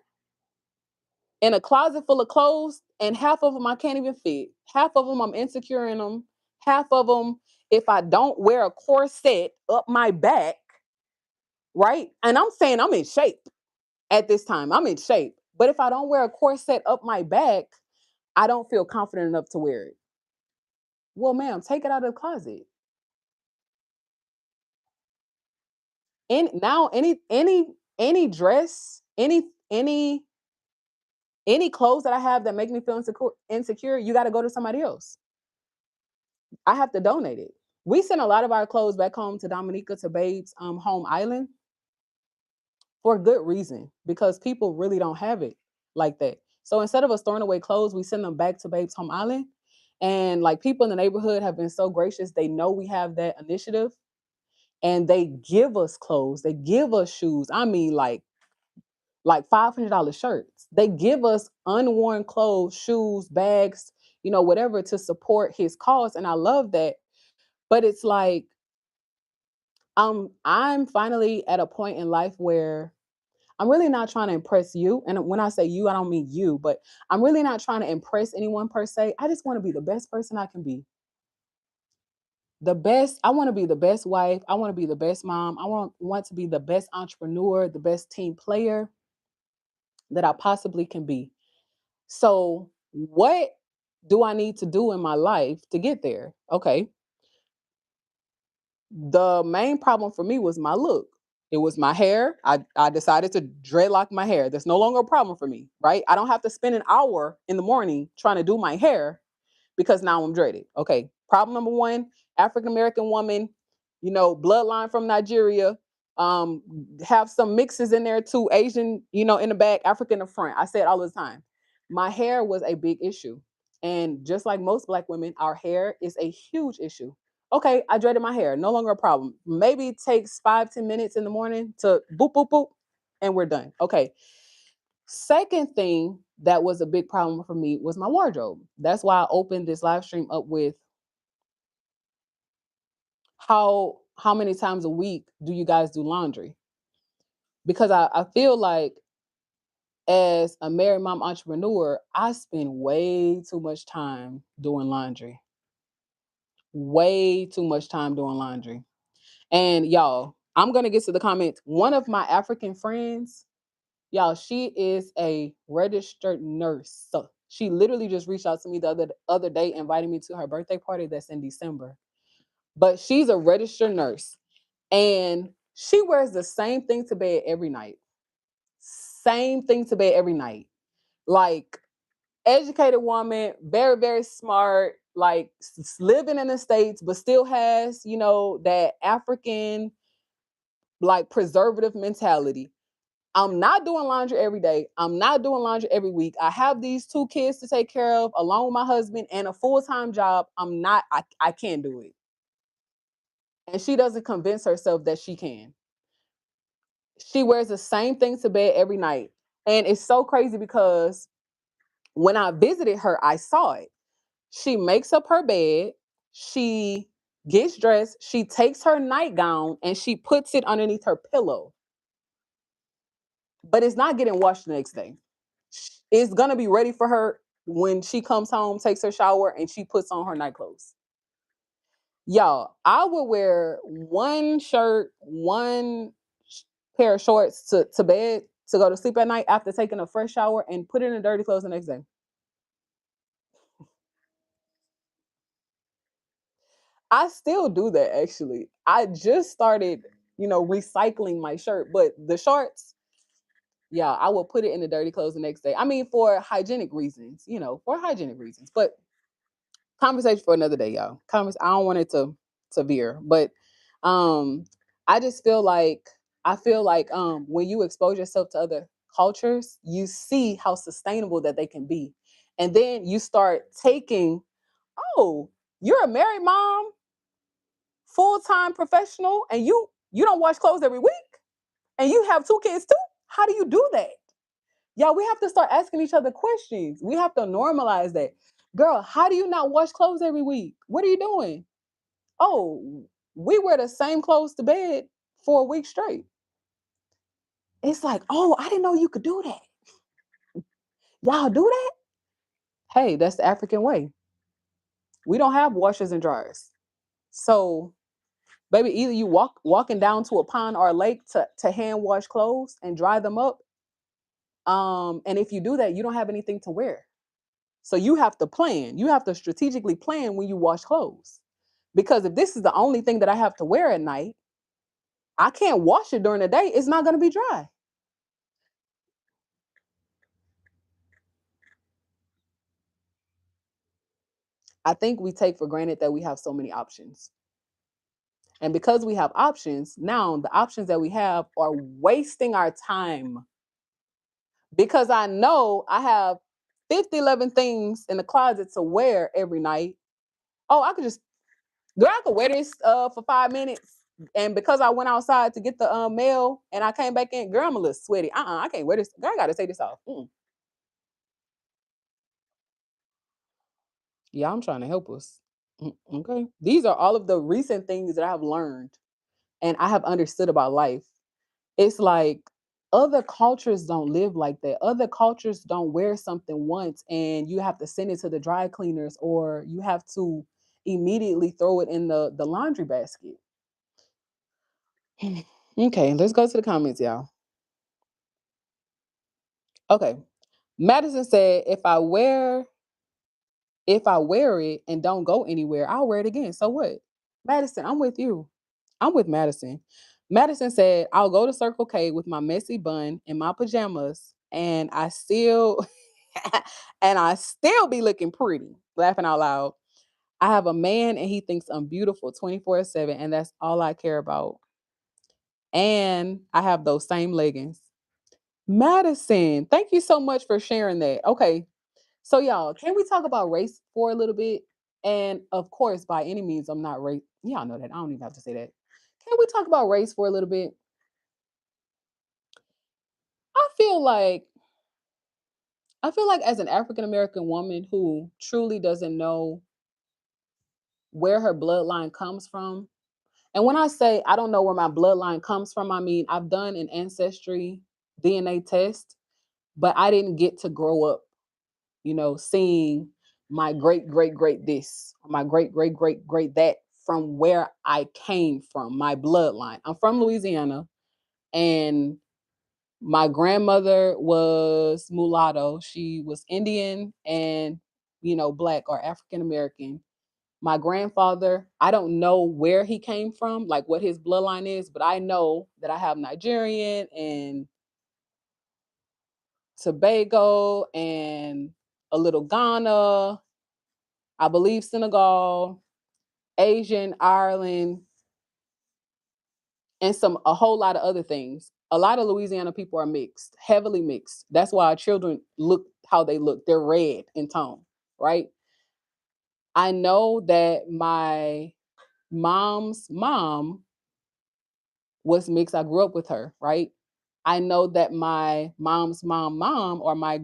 in a closet full of clothes, and half of them I can't even fit. Half of them I'm insecure in them. Half of them, if I don't wear a corset up my back, right? And I'm saying I'm in shape at this time. I'm in shape, But if I don't wear a corset up my back, I don't feel confident enough to wear it. Well, ma'am, take it out of the closet. And now any dress, any clothes that I have that make me feel insecure, you got to go to somebody else. I have to donate it. We send a lot of our clothes back home to Dominica to Babe's home island for good reason because people really don't have it like that. So instead of us throwing away clothes, we send them back to Babe's home island. And like people in the neighborhood have been so gracious. They know we have that initiative and they give us clothes. They give us shoes. I mean, like $500 shirts. They give us unworn clothes, shoes, bags, whatever to support his cause. And I love that. But it's like I'm finally at a point in life where I'm really not trying to impress you. And when I say you, I don't mean you, but I'm really not trying to impress anyone per se. I just want to be the best person I can be. The best, I want to be the best wife. I want to be the best mom. I want to be the best entrepreneur, the best team player that I possibly can be. So, what do I need to do in my life to get there? Okay. The main problem for me was my look. It was my hair. I decided to dreadlock my hair. That's no longer a problem for me, right? I don't have to spend an hour in the morning trying to do my hair because now I'm dreaded. Okay. Problem number one, African American woman, bloodline from Nigeria. Um, have some mixes in there too, Asian, in the back, African in the front. I say it all the time. My hair was a big issue. And just like most black women, our hair is a huge issue. Okay, I dreaded my hair, no longer a problem. Maybe it takes 5-10 minutes in the morning to boop, boop, boop, and we're done. Okay. Second thing that was a big problem for me was my wardrobe. That's why I opened this live stream up with how many times a week do you guys do laundry? Because I feel like as a married mom entrepreneur, I spend way too much time doing laundry. Way too much time doing laundry. And y'all, I'm gonna get to the comments. One of my African friends, y'all, she is a registered nurse. So she literally just reached out to me the other day, inviting me to her birthday party that's in December. But she's a registered nurse, and she wears the same thing to bed every night. Same thing to bed every night. Like educated woman, very very smart, like living in the States, but still has that African like preservative mentality. I'm not doing laundry every day. I'm not doing laundry every week. I have these 2 kids to take care of, along with my husband, and a full-time job. I can't do it. And she doesn't convince herself that she can. She wears the same thing to bed every night. And it's so crazy because when I visited her, I saw it. She makes up her bed, she gets dressed, she takes her nightgown and she puts it underneath her pillow. But it's not getting washed the next day. It's gonna be ready for her when she comes home, takes her shower, and she puts on her night clothes. Y'all, I would wear one shirt, one pair of shorts to bed to go to sleep at night after taking a fresh shower and put it in dirty clothes the next day. I still do that actually. I just started, recycling my shirt, but the shorts, yeah, I will put it in the dirty clothes the next day. I mean, for hygienic reasons, for hygienic reasons. But conversation for another day, y'all. I don't want it to veer, but um, I just feel like when you expose yourself to other cultures, you see how sustainable that they can be, and then you start taking. Oh, you're a married mom, full time professional, and you don't wash clothes every week, and you have 2 kids too. How do you do that? Yeah, we have to start asking each other questions. We have to normalize that. Girl, how do you not wash clothes every week? What are you doing? Oh, we wear the same clothes to bed for a week straight. It's like, oh, I didn't know you could do that. Y'all do that? Hey, that's the African way. We don't have washers and dryers. So, baby, either you walking down to a pond or a lake to hand wash clothes and dry them up, And if you do that, you don't have anything to wear. So you have to plan. You have to strategically plan when you wash clothes. Because if this is the only thing that I have to wear at night, I can't wash it during the day. It's not going to be dry. I think we take for granted that we have so many options. And because we have options, now the options that we have are wasting our time. Because I know I have 50, 11 things in the closet to wear every night. Oh, I could just, girl, I could wear this for 5 minutes. And because I went outside to get the mail and I came back in, girl, I'm a little sweaty. I can't wear this. Girl, I got to take this off. Yeah, I'm trying to help us. Okay. These are all of the recent things that I have learned and I have understood about life. It's like other cultures don't live like that. Other cultures don't wear something once and you have to send it to the dry cleaners or you have to immediately throw it in the laundry basket. Okay, let's go to the comments, y'all. Okay. Madison said, if I wear it and don't go anywhere, I'll wear it again. So what? Madison, I'm with you. I'm with Madison. Madison said, I'll go to Circle K with my messy bun and my pajamas, and I still and I still be looking pretty. Laughing out loud. I have a man and he thinks I'm beautiful 24/7, and that's all I care about. And I have those same leggings. Madison, thank you so much for sharing that. Okay, so y'all, can we talk about race for a little bit? And of course, by any means, I'm not race. Y'all know that. I don't even have to say that. Can we talk about race for a little bit? I feel like I feel like as an African American woman who truly doesn't know where her bloodline comes from. And when I say I don't know where my bloodline comes from, I mean I've done an ancestry DNA test, but I didn't get to grow up, seeing my great great great this, my great great great great that from where I came from, my bloodline. I'm from Louisiana and my grandmother was mulatto. She was Indian and, black or African American. My grandfather, I don't know where he came from, like what his bloodline is, but I know that I have Nigerian and Tobago and a little Ghana, I believe Senegal, Asian, Ireland, and a whole lot of other things. A lot of Louisiana people are mixed, heavily mixed. That's why our children look how they look. They're red in tone, right? I know that my mom's mom was mixed. I grew up with her, right? I know that my mom's mom or my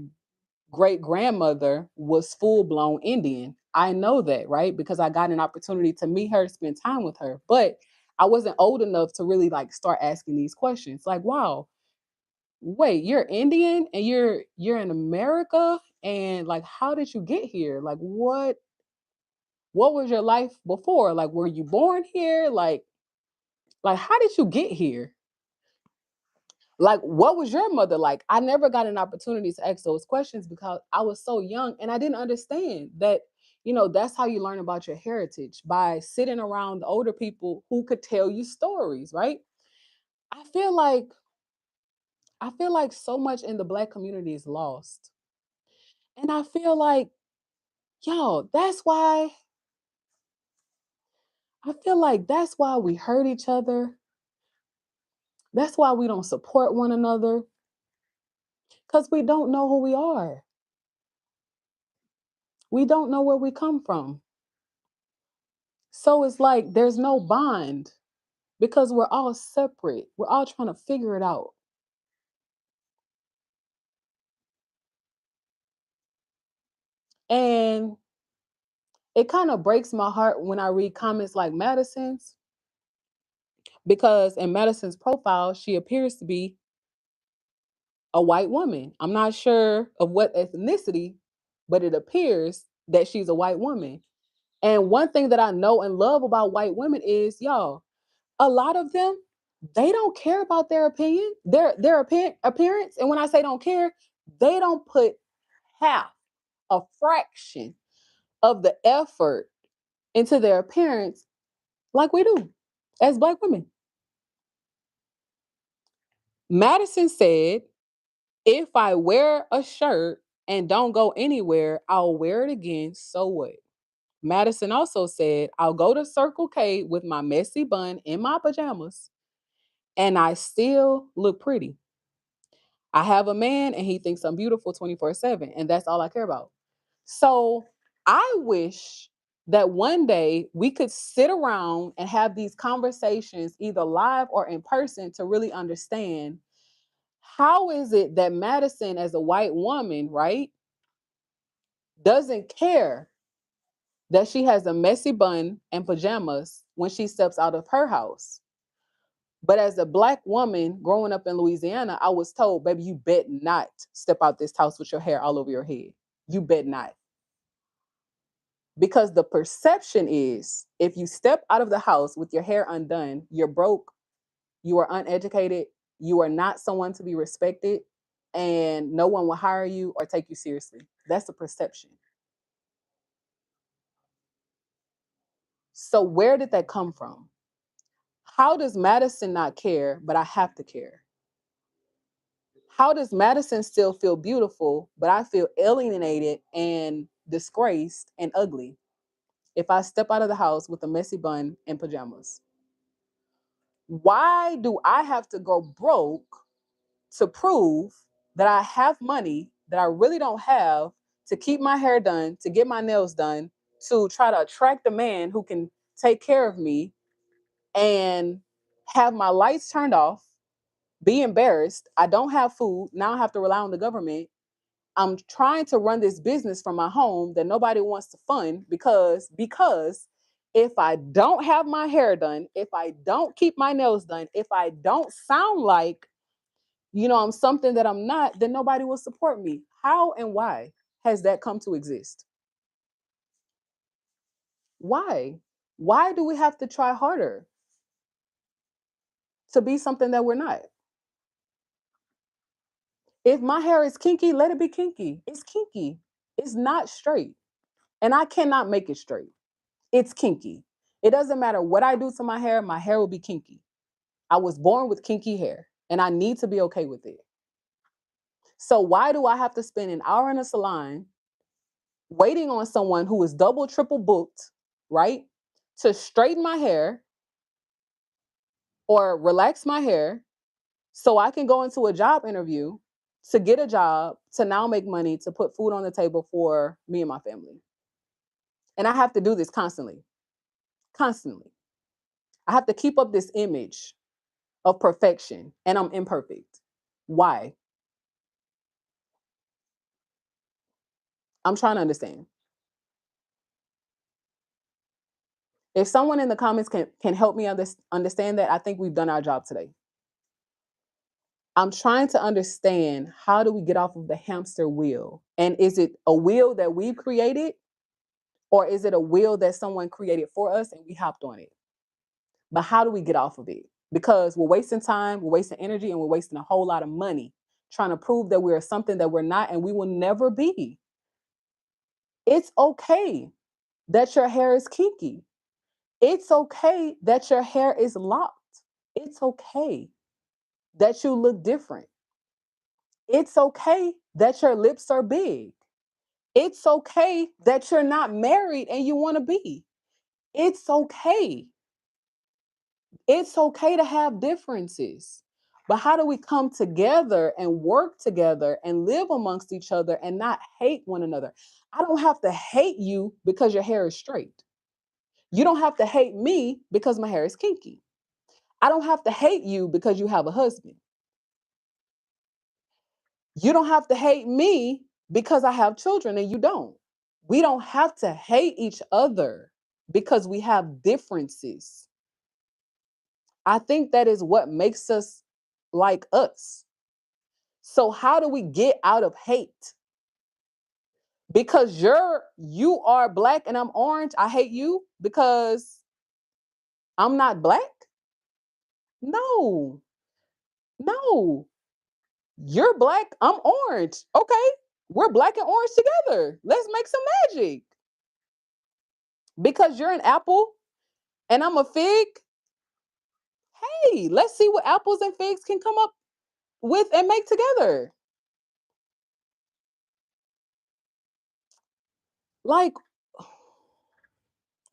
great grandmother was full blown Indian. I know that, right? Because I got an opportunity to meet her, spend time with her. But I wasn't old enough to really like start asking these questions. Like, wow, wait, you're Indian and you're in America and like how did you get here? Like what was your life before? Like were you born here? Like how did you get here? Like, what was your mother like? I never got an opportunity to ask those questions because I was so young and I didn't understand that, that's how you learn about your heritage by sitting around the older people who could tell you stories, right? I feel like I feel like so much in the black community is lost. And I feel like, that's why we hurt each other. That's why we don't support one another cuz we don't know who we are. We don't know where we come from. So it's like there's no bond because we're all separate. We're all trying to figure it out. And it kind of breaks my heart when I read comments like Madison's because in Madison's profile, she appears to be a white woman. I'm not sure of what ethnicity, but it appears that she's a white woman. And one thing that I know and love about white women is, y'all, a lot of them They don't care about their opinion, their appearance. And when I say don't care, they don't put half, a fraction of the effort into their appearance like we do as Black women. Madison said, if I wear a shirt and don't go anywhere, I'll wear it again. So what? Madison also said, I'll go to Circle K with my messy bun in my pajamas and I still look pretty. I have a man and he thinks I'm beautiful 24/7, and that's all I care about. So I wish that one day we could sit around and have these conversations, either live or in person, to really understand how is it that Madison, as a white woman, right, doesn't care that she has a messy bun and pajamas when she steps out of her house. But as a Black woman growing up in Louisiana, I was told, baby, you bet not step out this house with your hair all over your head. You bet not. Because the perception is if you step out of the house with your hair undone, you're broke, you are uneducated, you are not someone to be respected, and no one will hire you or take you seriously. That's the perception. So, where did that come from? How does Madison not care, but I have to care? How does Madison still feel beautiful, but I feel alienated and disgraced and ugly if I step out of the house with a messy bun and pajamas? Why do I have to go broke to prove that I have money that I really don't have, to keep my hair done, to get my nails done, to try to attract a man who can take care of me and have my lights turned off, be embarrassed? I don't have food. Now I have to rely on the government. I'm trying to run this business from my home that nobody wants to fund because if I don't have my hair done, if I don't keep my nails done, if I don't sound like, I'm something that I'm not, then nobody will support me. How and why has that come to exist? Why? Why do we have to try harder to be something that we're not? If my hair is kinky, let it be kinky. It's kinky. It's not straight. And I cannot make it straight. It's kinky. It doesn't matter what I do to my hair will be kinky. I was born with kinky hair and I need to be okay with it. So why do I have to spend an hour in a salon waiting on someone who is double, triple booked, right? To straighten my hair or relax my hair so I can go into a job interview to get a job, to now make money, to put food on the table for me and my family. And I have to do this constantly, constantly. I have to keep up this image of perfection and I'm imperfect. Why? I'm trying to understand. If someone in the comments can help me understand that, I think we've done our job today. I'm trying to understand, how do we get off of the hamster wheel? And is it a wheel that we've created, or is it a wheel that someone created for us and we hopped on it? But how do we get off of it? Because we're wasting time, we're wasting energy, and we're wasting a whole lot of money trying to prove that we're something that we're not and we will never be. It's okay that your hair is kinky. It's okay that your hair is locked. It's okay that you look different. It's okay that your lips are big. It's okay that you're not married and you want to be. It's okay. It's okay to have differences. But how do we come together and work together and live amongst each other and not hate one another? I don't have to hate you because your hair is straight. You don't have to hate me because my hair is kinky. I don't have to hate you because you have a husband. You don't have to hate me because I have children and you don't. We don't have to hate each other because we have differences. I think that is what makes us like us. So how do we get out of hate? Because you are black and I'm orange, I hate you because I'm not black? No, no. You're black, I'm orange. Okay. We're black and orange together. Let's make some magic. Because you're an apple and I'm a fig. Hey, let's see what apples and figs can come up with and make together. Like,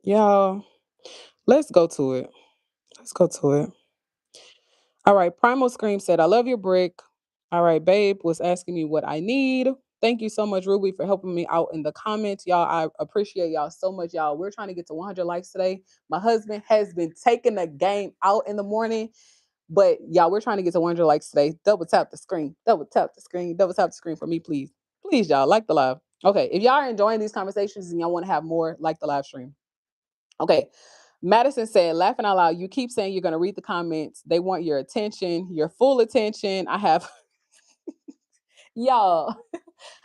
y'all, let's go to it. Let's go to it. All right. Primal Scream said, I love your brick. All right. Babe was asking me what I need. Thank you so much, Ruby, for helping me out in the comments. Y'all, I appreciate y'all so much. Y'all, we're trying to get to 100 likes today. My husband has been taking the game out in the morning. But y'all, we're trying to get to 100 likes today. Double tap the screen. Double tap the screen. Double tap the screen for me, please. Please, y'all, like the live. Okay. If y'all are enjoying these conversations and y'all want to have more, like the live stream. Okay. Madison said, laughing out loud, you keep saying you're going to read the comments. They want your attention, your full attention. I have, y'all,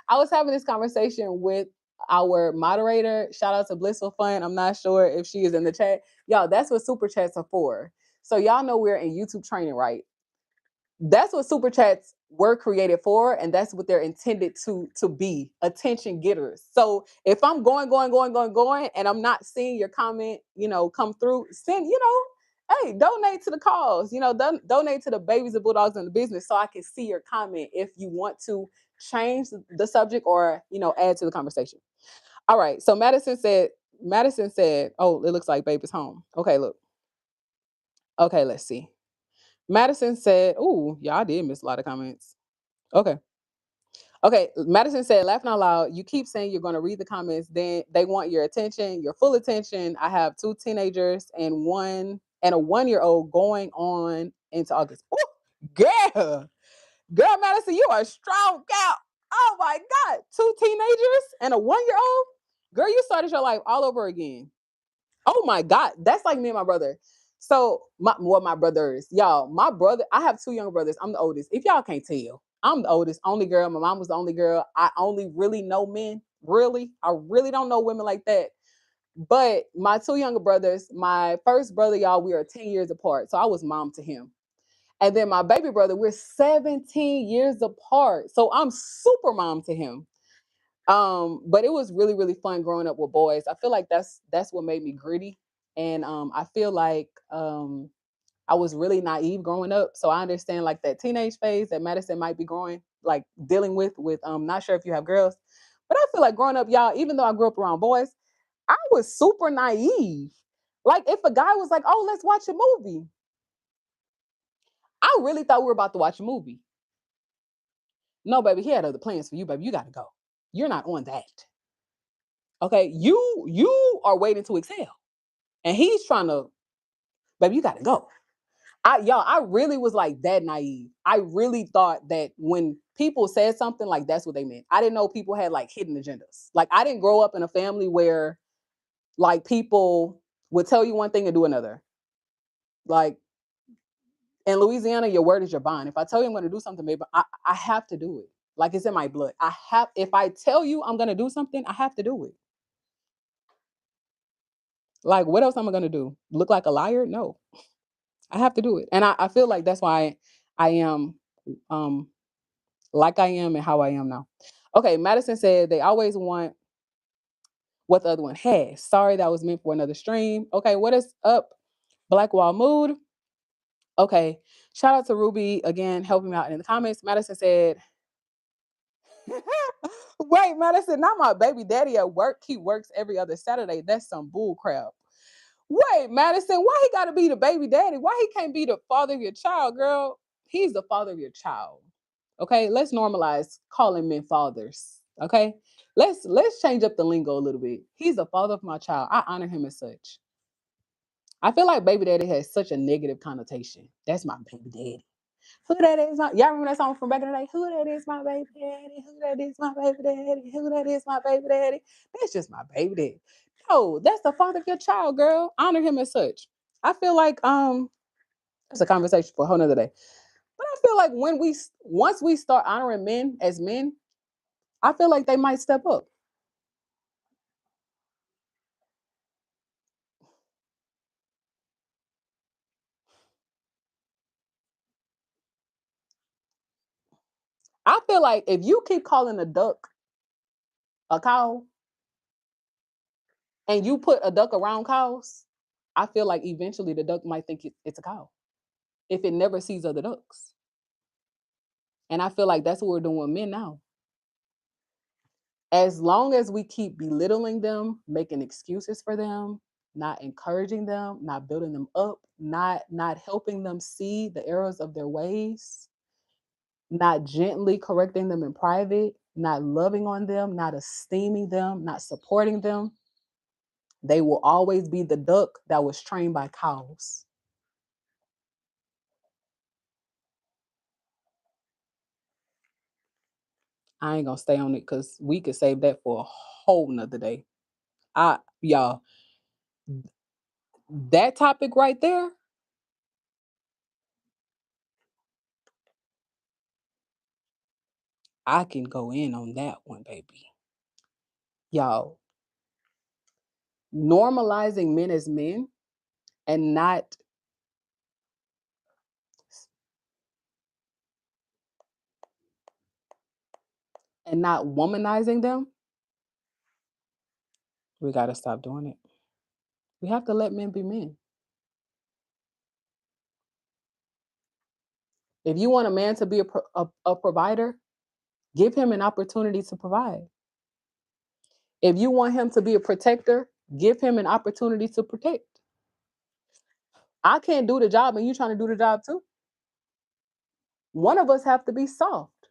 I was having this conversation with our moderator. Shout out to Blissful Fun. I'm not sure if she is in the chat. Y'all, that's what super chats are for. So y'all know we're in YouTube training, right? That's what super chats were created for, and that's what they're intended to be, attention getters. So if I'm going and I'm not seeing your comment, come through, send, hey, donate to the cause, donate to the babies and bulldogs in the business so I can see your comment if you want to change the subject or add to the conversation. All right. So Madison said, oh, it looks like baby's home. Okay, look. Okay, let's see. Madison said, "Ooh, yeah, I did miss a lot of comments." Okay. Okay. Madison said, laughing out loud, you keep saying you're going to read the comments, then they want your attention, your full attention. I have two teenagers and a 1-year-old going on into August. Ooh, girl, Madison, you are strong out. Oh my God. Two teenagers and a 1-year-old. Girl, you started your life all over again. Oh my God, that's like me and my brother. So my brothers, y'all, my brother, I have two younger brothers. I'm the oldest. If y'all can't tell, I'm the oldest, only girl. My mom was the only girl. I only really know men. Really, I really don't know women like that. But my two younger brothers, my first brother, y'all, we are 10 years apart. So I was mom to him. And then my baby brother, we're 17 years apart. So I'm super mom to him. But it was really, really fun growing up with boys. I feel like that's what made me gritty. And I feel like I was really naive growing up. So I understand like that teenage phase that Madison might be growing, like dealing with not sure if you have girls. But I feel like growing up, y'all, even though I grew up around boys, I was super naive. Like if a guy was like, oh, let's watch a movie. I really thought we were about to watch a movie. No, baby, he had other plans for you, baby. You gotta go. You're not on that. Okay. You are waiting to exhale. And he's trying to, baby, you gotta go. I really was like that naive. I really thought that when people said something like that's what they meant. I didn't know people had like hidden agendas. Like I didn't grow up in a family where like people would tell you one thing and do another. Like in Louisiana, your word is your bond. If I tell you I'm gonna do something, baby, I have to do it. Like it's in my blood. If I tell you I'm gonna do something, I have to do it. Like what else am I gonna do? Look like a liar? No. I have to do it. And I feel like that's why I am um like I am and how I am now. Okay, Madison said they always want what the other one has. Sorry, that was meant for another stream. Okay, what is up, Black Wall Mood? Okay, shout out to Ruby again, helping me out in the comments. Madison said, wait, Madison, not my baby daddy at work. He works every other Saturday. That's some bull crap. Wait, Madison, why he gotta be the baby daddy? Why he can't be the father of your child, girl? He's the father of your child. Okay, let's normalize calling men fathers. Okay, let's change up the lingo a little bit. He's the father of my child. I honor him as such. I feel like baby daddy has such a negative connotation. That's my baby daddy. Who that is my y'all remember that song from back in the day? Who that is my baby daddy? Who that is my baby daddy? Who that is my baby daddy? That's just my baby daddy. No, that's the father of your child, girl. Honor him as such. I feel like that's a conversation for a whole nother day. But I feel like once we start honoring men as men, I feel like they might step up. I feel like if you keep calling a duck a cow and you put a duck around cows, I feel like eventually the duck might think it's a cow if it never sees other ducks. And I feel like that's what we're doing with men now. As long as we keep belittling them, making excuses for them, not encouraging them, not building them up, not helping them see the errors of their ways, not gently correcting them in private, not loving on them, not esteeming them, not supporting them, they will always be the duck that was trained by cows. I ain't gonna stay on it because we could save that for a whole nother day. Y'all, that topic right there, I can go in on that one, baby. Y'all, normalizing men as men and not womanizing them, we gotta stop doing it. We have to let men be men. If you want a man to be a provider, give him an opportunity to provide. If you want him to be a protector, give him an opportunity to protect. I can't do the job and you trying to do the job too. One of us have to be soft.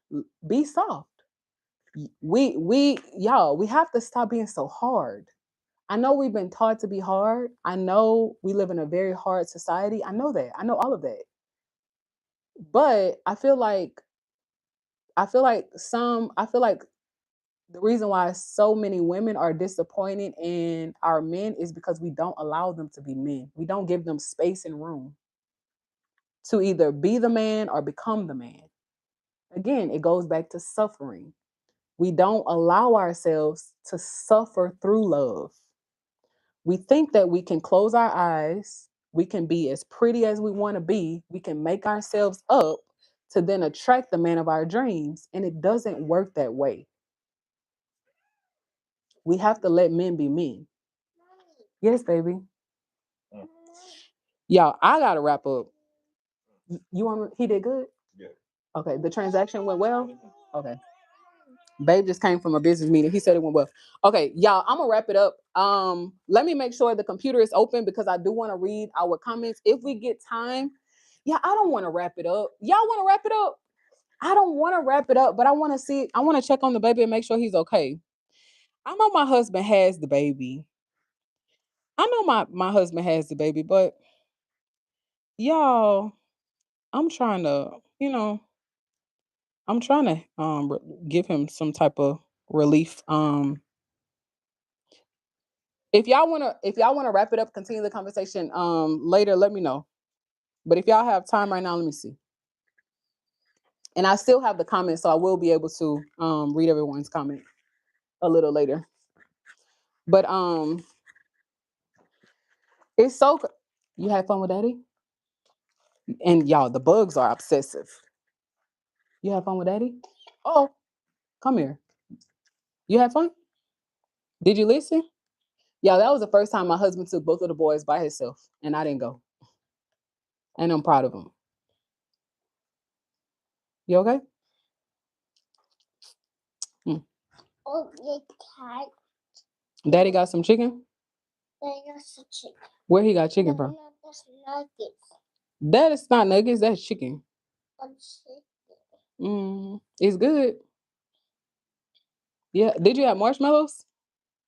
Be soft. We have to stop being so hard. I know we've been taught to be hard. I know we live in a very hard society. I know that. I know all of that. But I feel like the reason why so many women are disappointed in our men is because we don't allow them to be men. We don't give them space and room to either be the man or become the man. Again, it goes back to suffering. We don't allow ourselves to suffer through love. We think that we can close our eyes, we can be as pretty as we want to be, we can make ourselves up to then attract the man of our dreams. And it doesn't work that way. We have to let men be men. Yes, baby. Y'all, I gotta wrap up. You want he did good? Yeah. Okay. The transaction went well? Okay. Babe just came from a business meeting. He said it went well. Okay, y'all, I'm gonna wrap it up. Let me make sure the computer is open because I do want to read our comments if we get time. Yeah, I don't want to wrap it up. Y'all want to wrap it up? I don't want to wrap it up, but I want to see. I want to check on the baby and make sure he's okay. I know my husband has the baby. I know my husband has the baby, but y'all, I'm trying to, I'm trying to give him some type of relief. If y'all wanna wrap it up, continue the conversation later, let me know. But if y'all have time right now, let me see. And I still have the comments, so I will be able to read everyone's comment a little later. But it's so you had fun with daddy? And y'all, the bugs are obsessive. You had fun with daddy? Oh, come here. You had fun? Did you listen? Yeah, that was the first time my husband took both of the boys by himself, and I didn't go. And I'm proud of him. You okay? Mm. Oh, the cat. Daddy got some chicken? Daddy got some chicken. Where he got chicken from? No, that's nuggets. That is not nuggets, that's chicken. That's chicken. It's good. Yeah. Did you have marshmallows?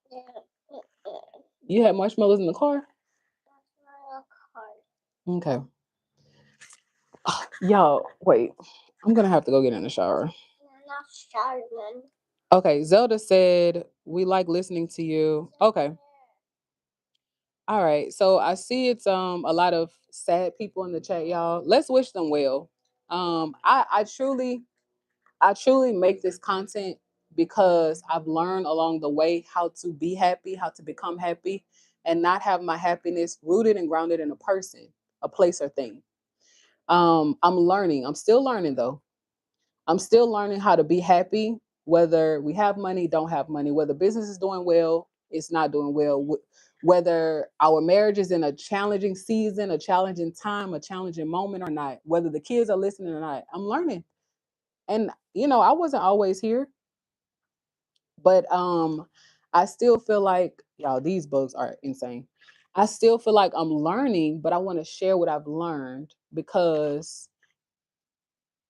Yeah. You had marshmallows in the car? Okay. Y'all, wait. I'm gonna have to go get in the shower. Not showering. Okay, Zelda said we like listening to you. Okay. All right. So I see it's a lot of sad people in the chat, y'all. Let's wish them well. I truly make this content because I've learned along the way how to be happy, how to become happy, and not have my happiness rooted and grounded in a person, a place, or thing. I'm learning. I'm still learning though. I'm still learning how to be happy, whether we have money, don't have money, whether business is doing well, it's not doing well, whether our marriage is in a challenging season, a challenging time, a challenging moment or not, whether the kids are listening or not. I'm learning. And I wasn't always here, but I still feel like, y'all, these bugs are insane. I still feel like I'm learning, but I want to share what I've learned because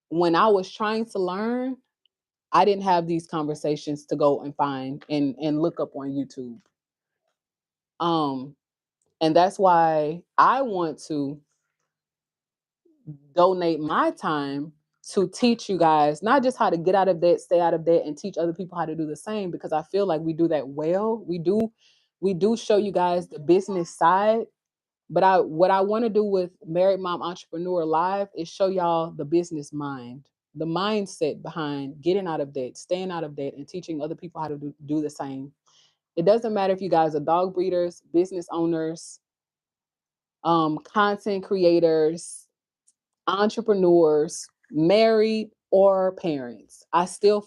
when I was trying to learn, I didn't have these conversations to go and find and look up on YouTube. Um, and that's why I want to donate my time to teach you guys not just how to get out of debt, stay out of debt, and teach other people how to do the same, because I feel like we do that well. We do show you guys the business side, but what I want to do with Married Mom Entrepreneur Live is show y'all the business mind, the mindset behind getting out of debt, staying out of debt, and teaching other people how to do the same. It doesn't matter if you guys are dog breeders, business owners, content creators, entrepreneurs, married, or parents. I still